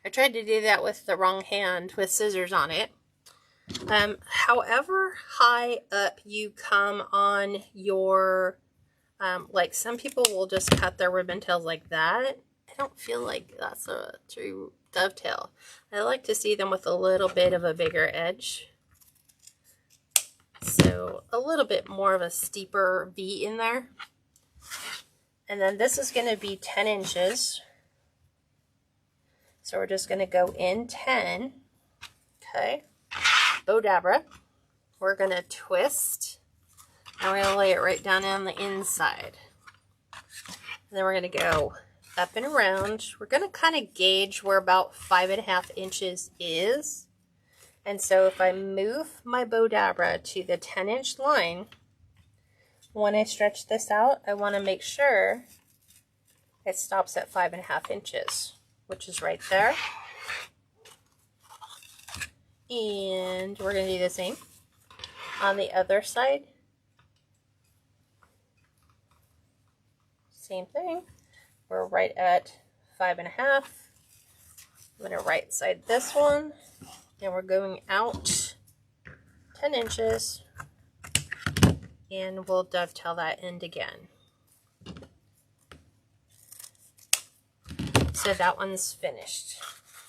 I tried to do that with the wrong hand with scissors on it. However high up you come on your, like some people will just cut their ribbon tails like that. I don't feel like that's a true dovetail. I like to see them with a little bit of a bigger edge. So a little bit more of a steeper V in there. And then this is going to be 10 inches. So we're just going to go in 10. Okay. Bow Dabra. We're going to twist. And we're going to lay it right down on the inside. And then we're going to go up and around. We're going to kind of gauge where about 5.5 inches is. And so if I move my bow dabra to the 10-inch line, when I stretch this out, I want to make sure it stops at 5.5 inches, which is right there. And we're going to do the same on the other side. Same thing. We're right at 5.5. I'm going to right side this one, and we're going out 10 inches, and we'll dovetail that end again. So that one's finished.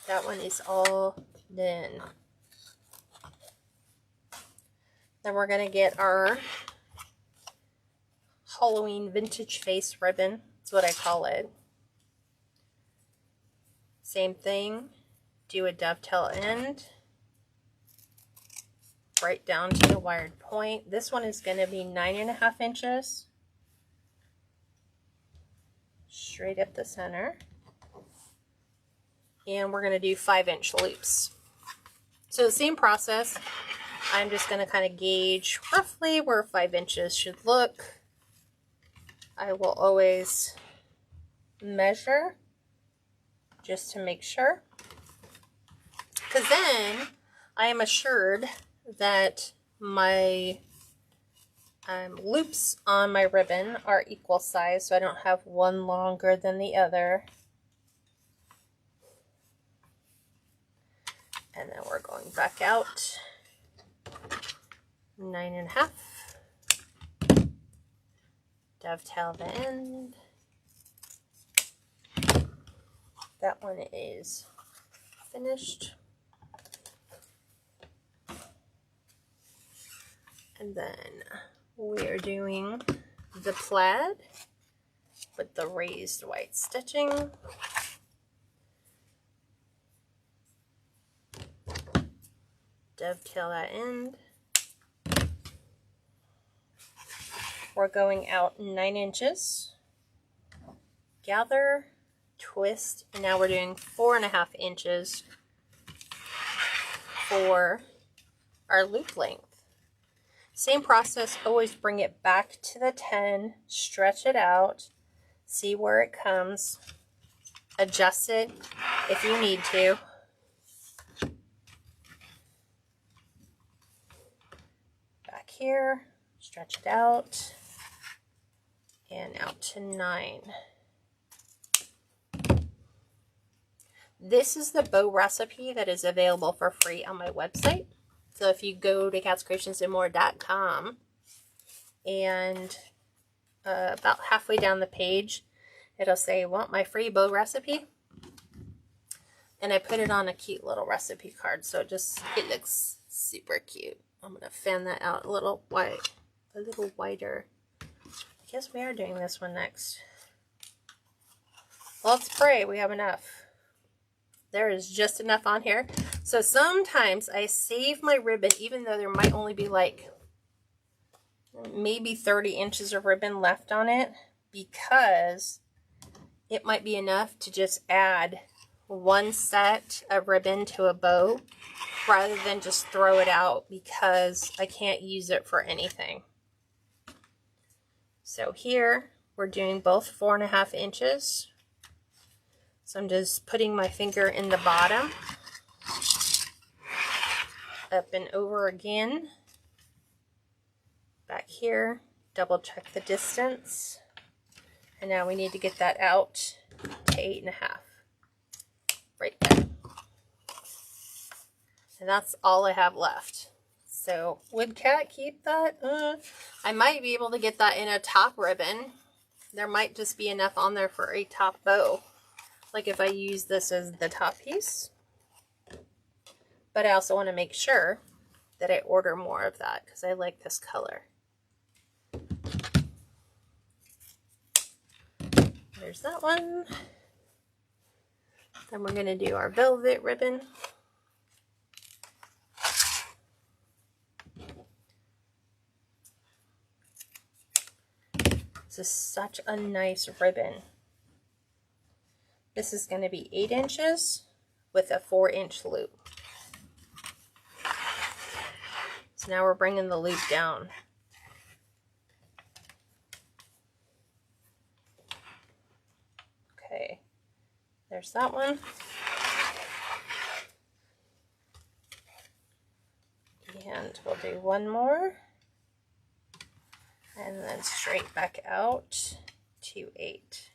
That one is all done. Then we're going to get our Halloween vintage face ribbon. That's what I call it. Same thing. Do a dovetail end. Right down to the wired point. This one is going to be 9.5 inches. Straight up the center. And we're going to do 5-inch loops. So the same process. I'm just going to kind of gauge roughly where 5 inches should look. I will always measure just to make sure. Because then I am assured that my loops on my ribbon are equal size, so I don't have one longer than the other. And then we're going back out 9.5. Dovetail the end. That one is finished. And then we're doing the plaid with the raised white stitching. Dovetail that end. We're going out 9 inches. Gather, twist, and now we're doing 4.5 inches for our loop length. Same process, always bring it back to the 10, stretch it out, see where it comes, adjust it if you need to. Back here, stretch it out, and out to 9. This is the bow recipe that is available for free on my website. So if you go to KatsCreationsNMore.com and about halfway down the page, it'll say, want my free bow recipe? And I put it on a cute little recipe card, so it looks super cute. I'm going to fan that out a little wider. I guess we are doing this one next. Let's pray we have enough. There is just enough on here. So sometimes I save my ribbon, even though there might only be like maybe 30 inches of ribbon left on it, because it might be enough to just add one set of ribbon to a bow rather than just throw it out because I can't use it for anything. So here we're doing both 4.5 inches. So I'm just putting my finger in the bottom, up and over again, back here, double check the distance, and now we need to get that out to 8.5, right there. And that's all I have left. So would Kat keep that? I might be able to get that in a top ribbon. There might just be enough on there for a top bow. Like if I use this as the top piece. But I also want to make sure that I order more of that because I like this color. There's that one. Then we're going to do our velvet ribbon. This is such a nice ribbon. This is going to be 8 inches with a 4-inch loop. So now we're bringing the loop down. Okay, there's that one. And we'll do one more. And then straight back out to 8.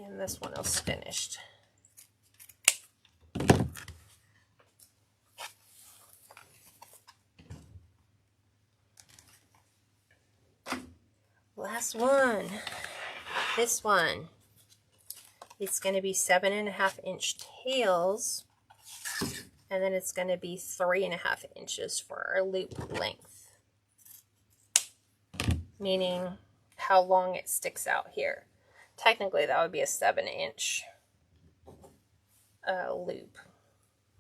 And this one is finished. Last one. This one. It's going to be 7.5-inch tails. And then it's going to be 3.5 inches for our loop length. Meaning how long it sticks out here. Technically that would be a 7-inch loop.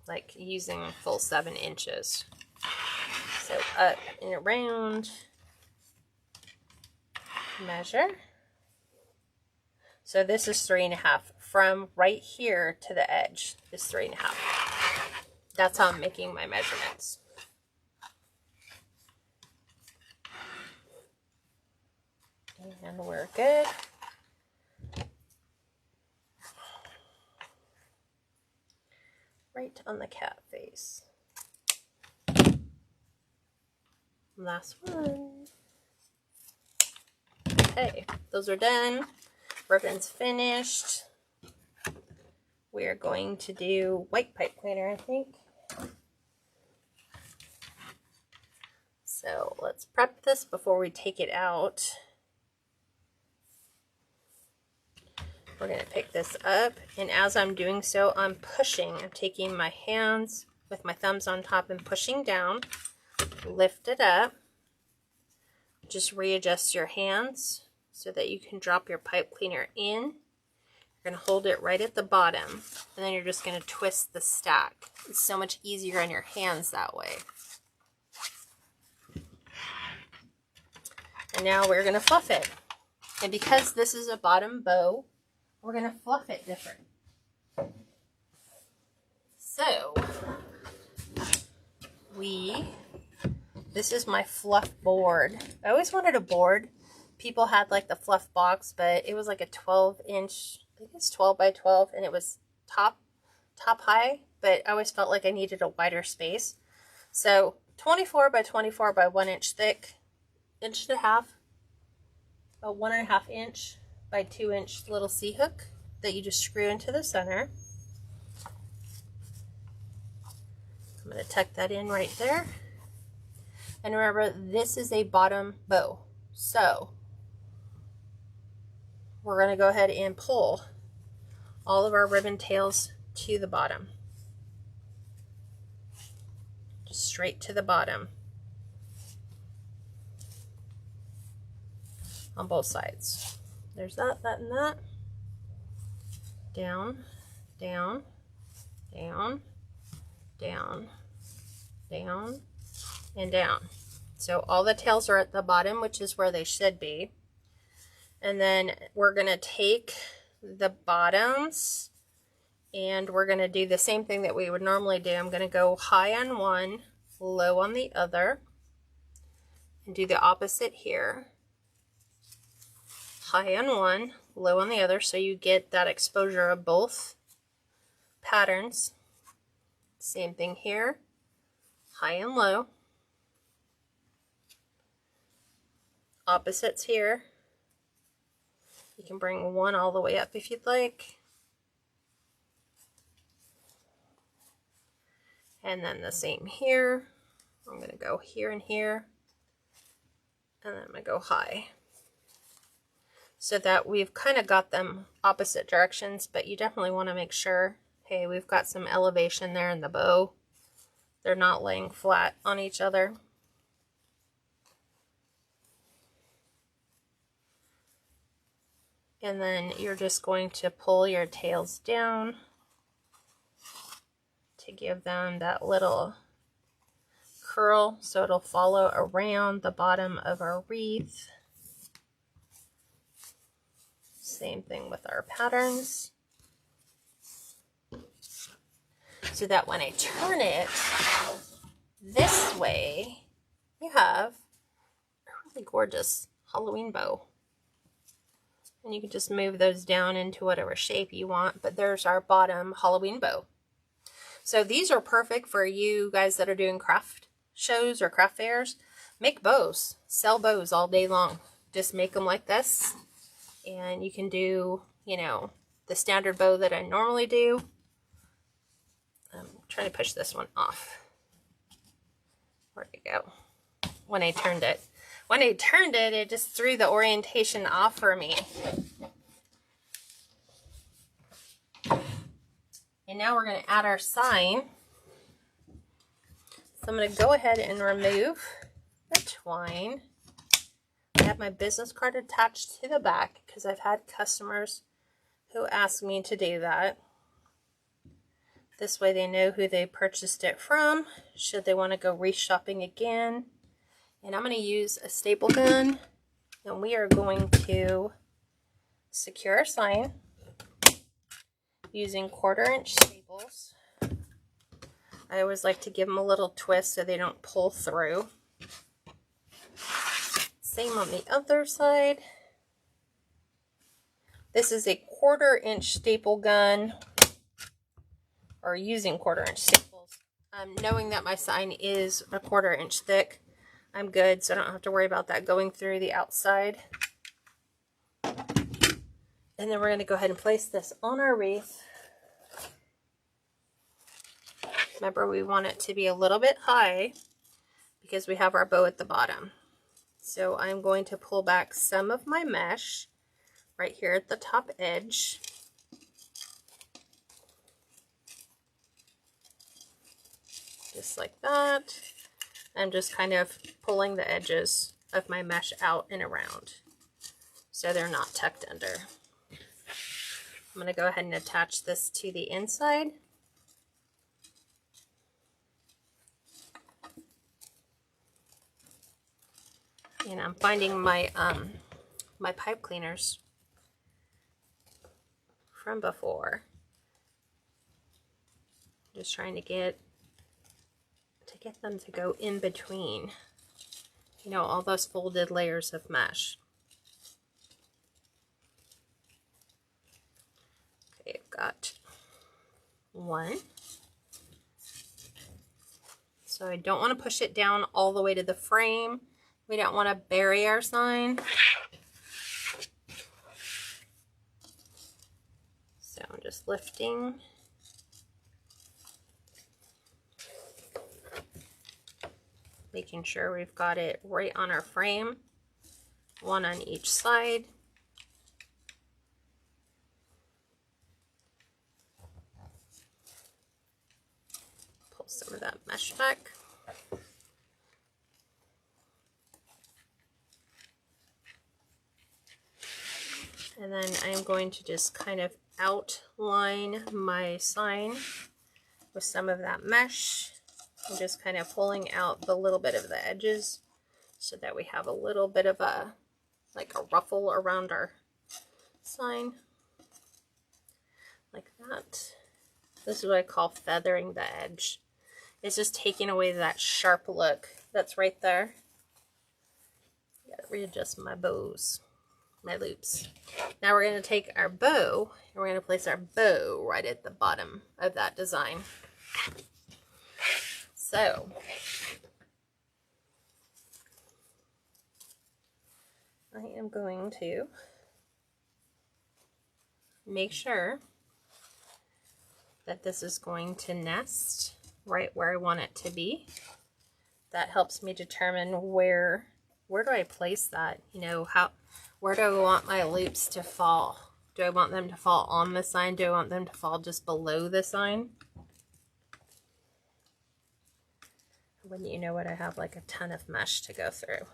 Like using full 7 inches. So up and around. Measure. So this is 3.5. From right here to the edge is 3.5. That's how I'm making my measurements. And we're good. Right on the cat face. Last one. Okay, those are done. Ribbon's finished. We are going to do white pipe cleaner, I think. So let's prep this before we take it out. We're going to pick this up, and as I'm doing so, I'm pushing. I'm taking my hands with my thumbs on top and pushing down. Lift it up. Just readjust your hands so that you can drop your pipe cleaner in. You're going to hold it right at the bottom, and then you're just going to twist the stack. It's so much easier on your hands that way. And now we're going to fluff it. And because this is a bottom bow, we're going to fluff it different. So, this is my fluff board. I always wanted a board. People had like the fluff box, but it was like a 12-inch, I think it's 12 by 12, and it was top high, but I always felt like I needed a wider space. So 24 by 24 by 1 inch thick, 1.5 inches, a 1.5 inch by 2 inch little C-hook that you just screw into the center. I'm going to tuck that in right there. And remember, this is a bottom bow. So we're going to go ahead and pull all of our ribbon tails to the bottom. Just straight to the bottom. On both sides. There's that, that, and that. Down, down, down, down, down, and down. So all the tails are at the bottom, which is where they should be. And then we're going to take the bottoms and we're going to do the same thing that we would normally do. I'm going to go high on one, low on the other, and do the opposite here. High on one, low on the other, so you get that exposure of both patterns. Same thing here, high and low. Opposites here. You can bring one all the way up if you'd like. And then the same here. I'm going to go here and here. And then I'm going to go high. So that we've kind of got them opposite directions, but you definitely want to make sure, hey, we've got some elevation there in the bow. They're not laying flat on each other. And then you're just going to pull your tails down to give them that little curl so it'll follow around the bottom of our wreath. Same thing with our patterns. So that when I turn it this way, you have a really gorgeous Halloween bow. And you can just move those down into whatever shape you want, but there's our bottom Halloween bow. So these are perfect for you guys that are doing craft shows or craft fairs. Make bows, sell bows all day long. Just make them like this, and you can do, you know, the standard bow that I normally do. I'm trying to push this one off. Where'd it go? When I turned it. When I turned it, it just threw the orientation off for me. And now we're going to add our sign. So I'm going to go ahead and remove the twine. I have my business card attached to the back because I've had customers who ask me to do that. This way they know who they purchased it from, should they want to go re-shopping again. And I'm going to use a staple gun, and we are going to secure our sign using 1/4 inch staples. I always like to give them a little twist so they don't pull through. Same on the other side. This is a 1/4 inch staple gun, or using 1/4 inch staples. Knowing that my sign is a 1/4 inch thick, I'm good, so I don't have to worry about that going through the outside. And then we're going to go ahead and place this on our wreath. Remember, we want it to be a little bit high because we have our bow at the bottom. So I'm going to pull back some of my mesh right here at the top edge. Just like that. I'm just kind of pulling the edges of my mesh out and around so they're not tucked under. I'm going to go ahead and attach this to the inside. And I'm finding my my pipe cleaners from before. Just trying to get them to go in between, you know, all those folded layers of mesh. Okay, I've got one. So I don't want to push it down all the way to the frame. We don't want to bury our sign. So I'm just lifting. Making sure we've got it right on our frame. One on each side. Pull some of that mesh back. And then I'm going to just kind of outline my sign with some of that mesh. I'm just kind of pulling out the little bit of the edges so that we have a little bit of a, like a ruffle around our sign. Like that. This is what I call feathering the edge. It's just taking away that sharp look that's right there. Gotta readjust my bows. My loops. Now we're going to take our bow and we're going to place our bow right at the bottom of that design. So I am going to make sure that this is going to nest right where I want it to be. That helps me determine where do I place that, you know, where do I want my loops to fall? Do I want them to fall on the sign? Do I want them to fall just below the sign? Wouldn't you know what, I have like a ton of mesh to go through.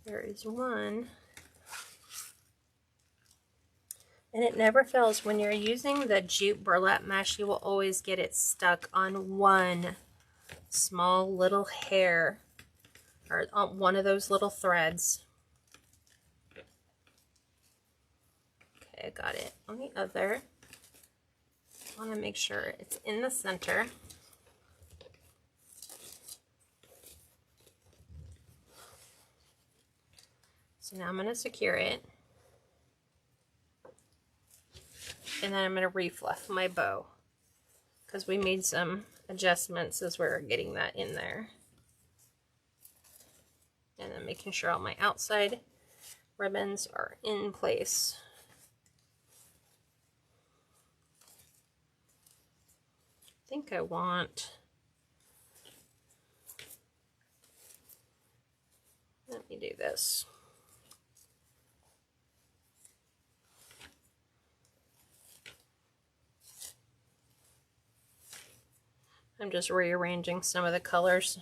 There is one. And it never fails. When you're using the jute burlap mesh, you will always get it stuck on one small little hair or on one of those little threads. Okay, I got it on the other. I want to make sure it's in the center. So now I'm going to secure it. And then I'm going to refluff my bow, because we made some adjustments as we were getting that in there. And then making sure all my outside ribbons are in place. I think I want, let me do this. I'm just rearranging some of the colors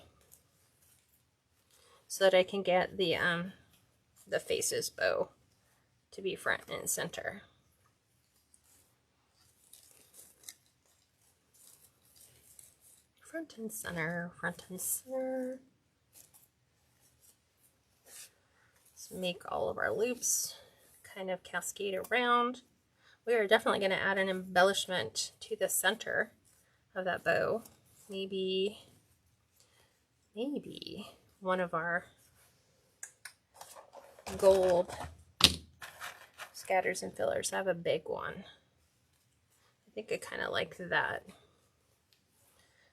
so that I can get the faces bow to be front and center. Front and center, front and center. Let's make all of our loops kind of cascade around. We are definitely going to add an embellishment to the center of that bow. Maybe one of our gold scatters and fillers. I have a big one. I think I kind of like that.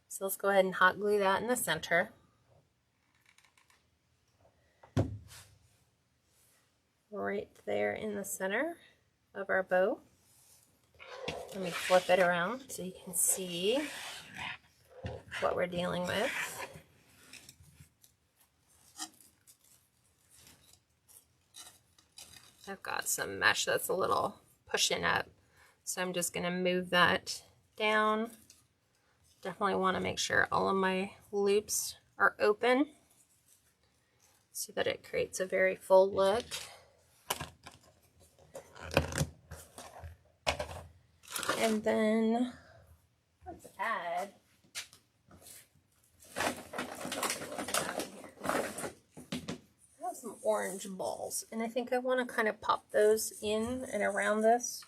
So let's go ahead and hot glue that in the center. Right there in the center of our bow. Let me flip it around so you can see what we're dealing with. I've got some mesh that's a little pushing up, so I'm just going to move that down. Definitely want to make sure all of my loops are open so that it creates a very full look. And then let's add, I have some orange balls, and I think I want to kind of pop those in and around this.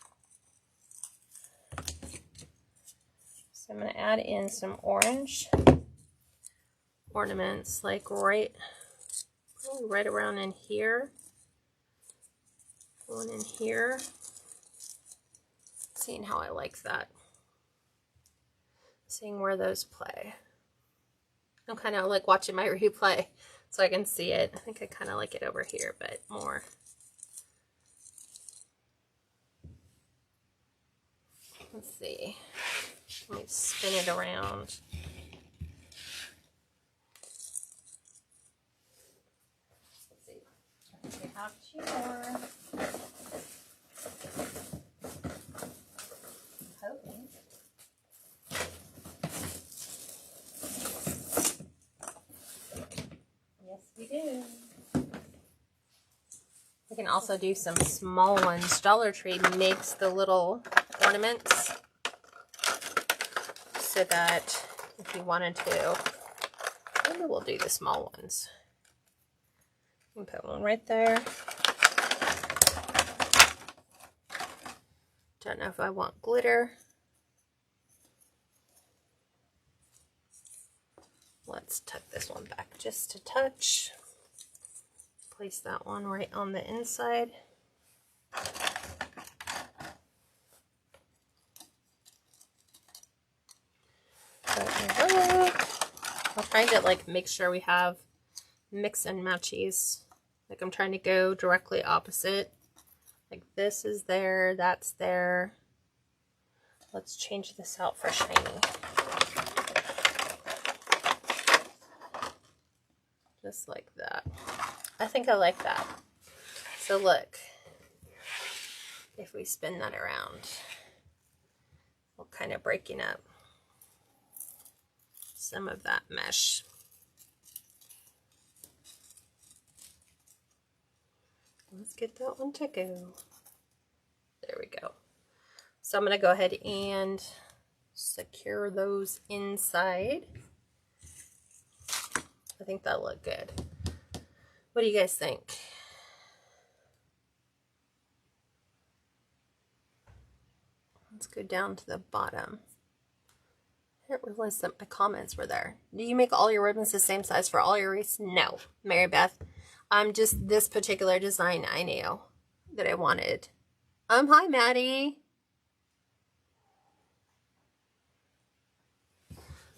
So I'm going to add in some orange ornaments, like probably right around in here. One in here. Seeing how I like that. Seeing where those play. I'm kind of like watching my replay so I can see it. I think I kind of like it over here, but more. Let's see. Let me spin it around. Let's see. I think we have two more. Hoping. Yes, we do. We can also do some small ones. Dollar Tree makes the little ornaments so that if you wanted to, maybe we'll do the small ones. You can put one right there. Don't know if I want glitter. Let's tuck this one back just a touch. Place that one right on the inside. I'm trying to like make sure we have mix and matchies. Like I'm trying to go directly opposite. Like this is there, that's there. Let's change this out for shiny. Just like that. I think I like that. So look, if we spin that around, we're kind of breaking up some of that mesh. Let's get that one to go. There we go. So I'm going to go ahead and secure those inside. I think that'll look good. What do you guys think? Let's go down to the bottom. I didn't realize that my comments were there. Do you make all your ribbons the same size for all your wreaths? No, Mary Beth. Just this particular design I knew that I wanted. Hi, Maddie.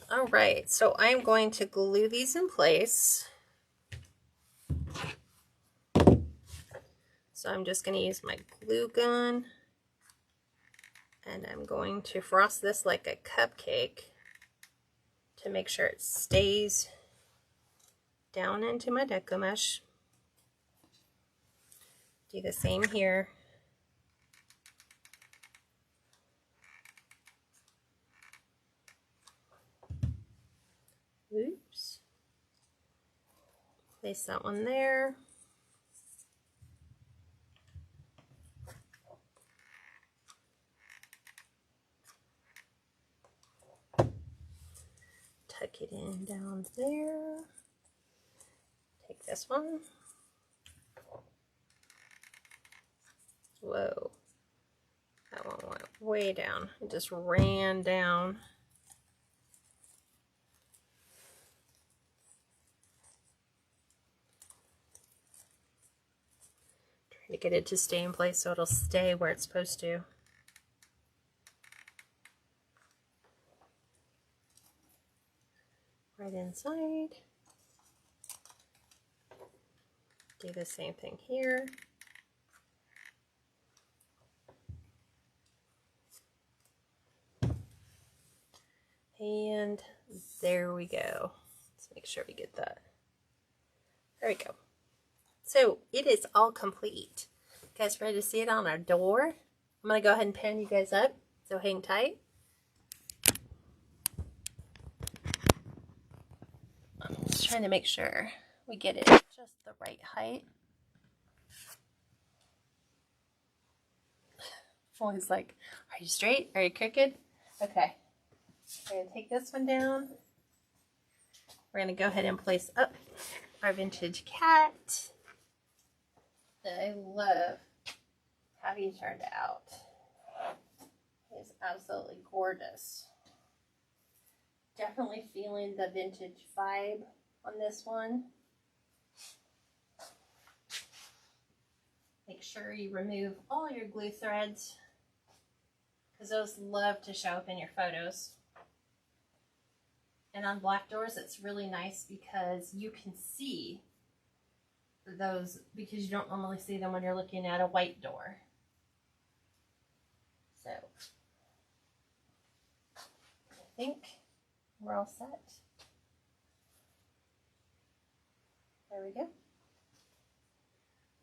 All right, so I'm going to glue these in place. So I'm just going to use my glue gun, and I'm going to frost this like a cupcake to make sure it stays down into my Deco mesh. Do the same here. Oops. Place that one there. Tuck it in down there. Take this one. Whoa. That one went way down. It just ran down. Trying to get it to stay in place so it'll stay where it's supposed to. Right inside. Do the same thing here. And there we go. Let's make sure we get that. There we go. So it is all complete. You guys ready to see it on our door? I'm going to go ahead and pin you guys up, so hang tight. I'm just trying to make sure we get it just the right height. Always like, are you straight? Are you crooked? Okay. We're going to take this one down. We're going to go ahead and place up our vintage cat that I love how he turned out. He's absolutely gorgeous. Definitely feeling the vintage vibe on this one. Make sure you remove all your glue threads, because those love to show up in your photos. And on black doors, it's really nice because you can see those, because you don't normally see them when you're looking at a white door. So I think we're all set. There we go.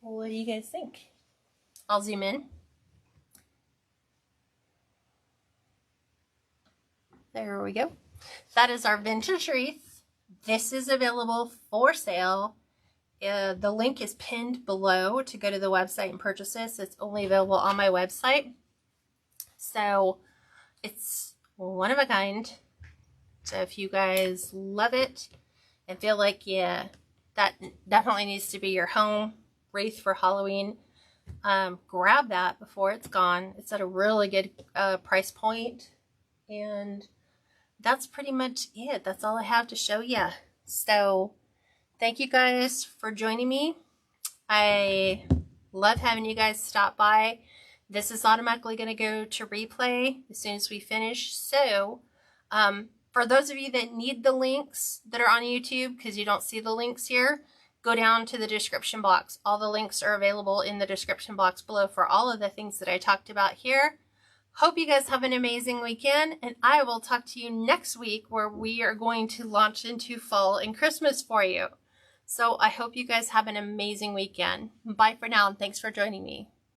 What do you guys think? I'll zoom in. There we go. That is our vintage wreath. This is available for sale. The link is pinned below to go to the website and purchase this. It's only available on my website. So it's one of a kind. So if you guys love it and feel like, yeah, that definitely needs to be your home wreath for Halloween, grab that before it's gone. It's at a really good price point. And that's pretty much it. That's all I have to show you. So thank you guys for joining me. I love having you guys stop by. This is automatically going to go to replay as soon as we finish. So for those of you that need the links that are on YouTube, because you don't see the links here, go down to the description box. All the links are available in the description box below for all of the things that I talked about here. Hope you guys have an amazing weekend, and I will talk to you next week where we are going to launch into fall and Christmas for you. So I hope you guys have an amazing weekend. Bye for now, and thanks for joining me.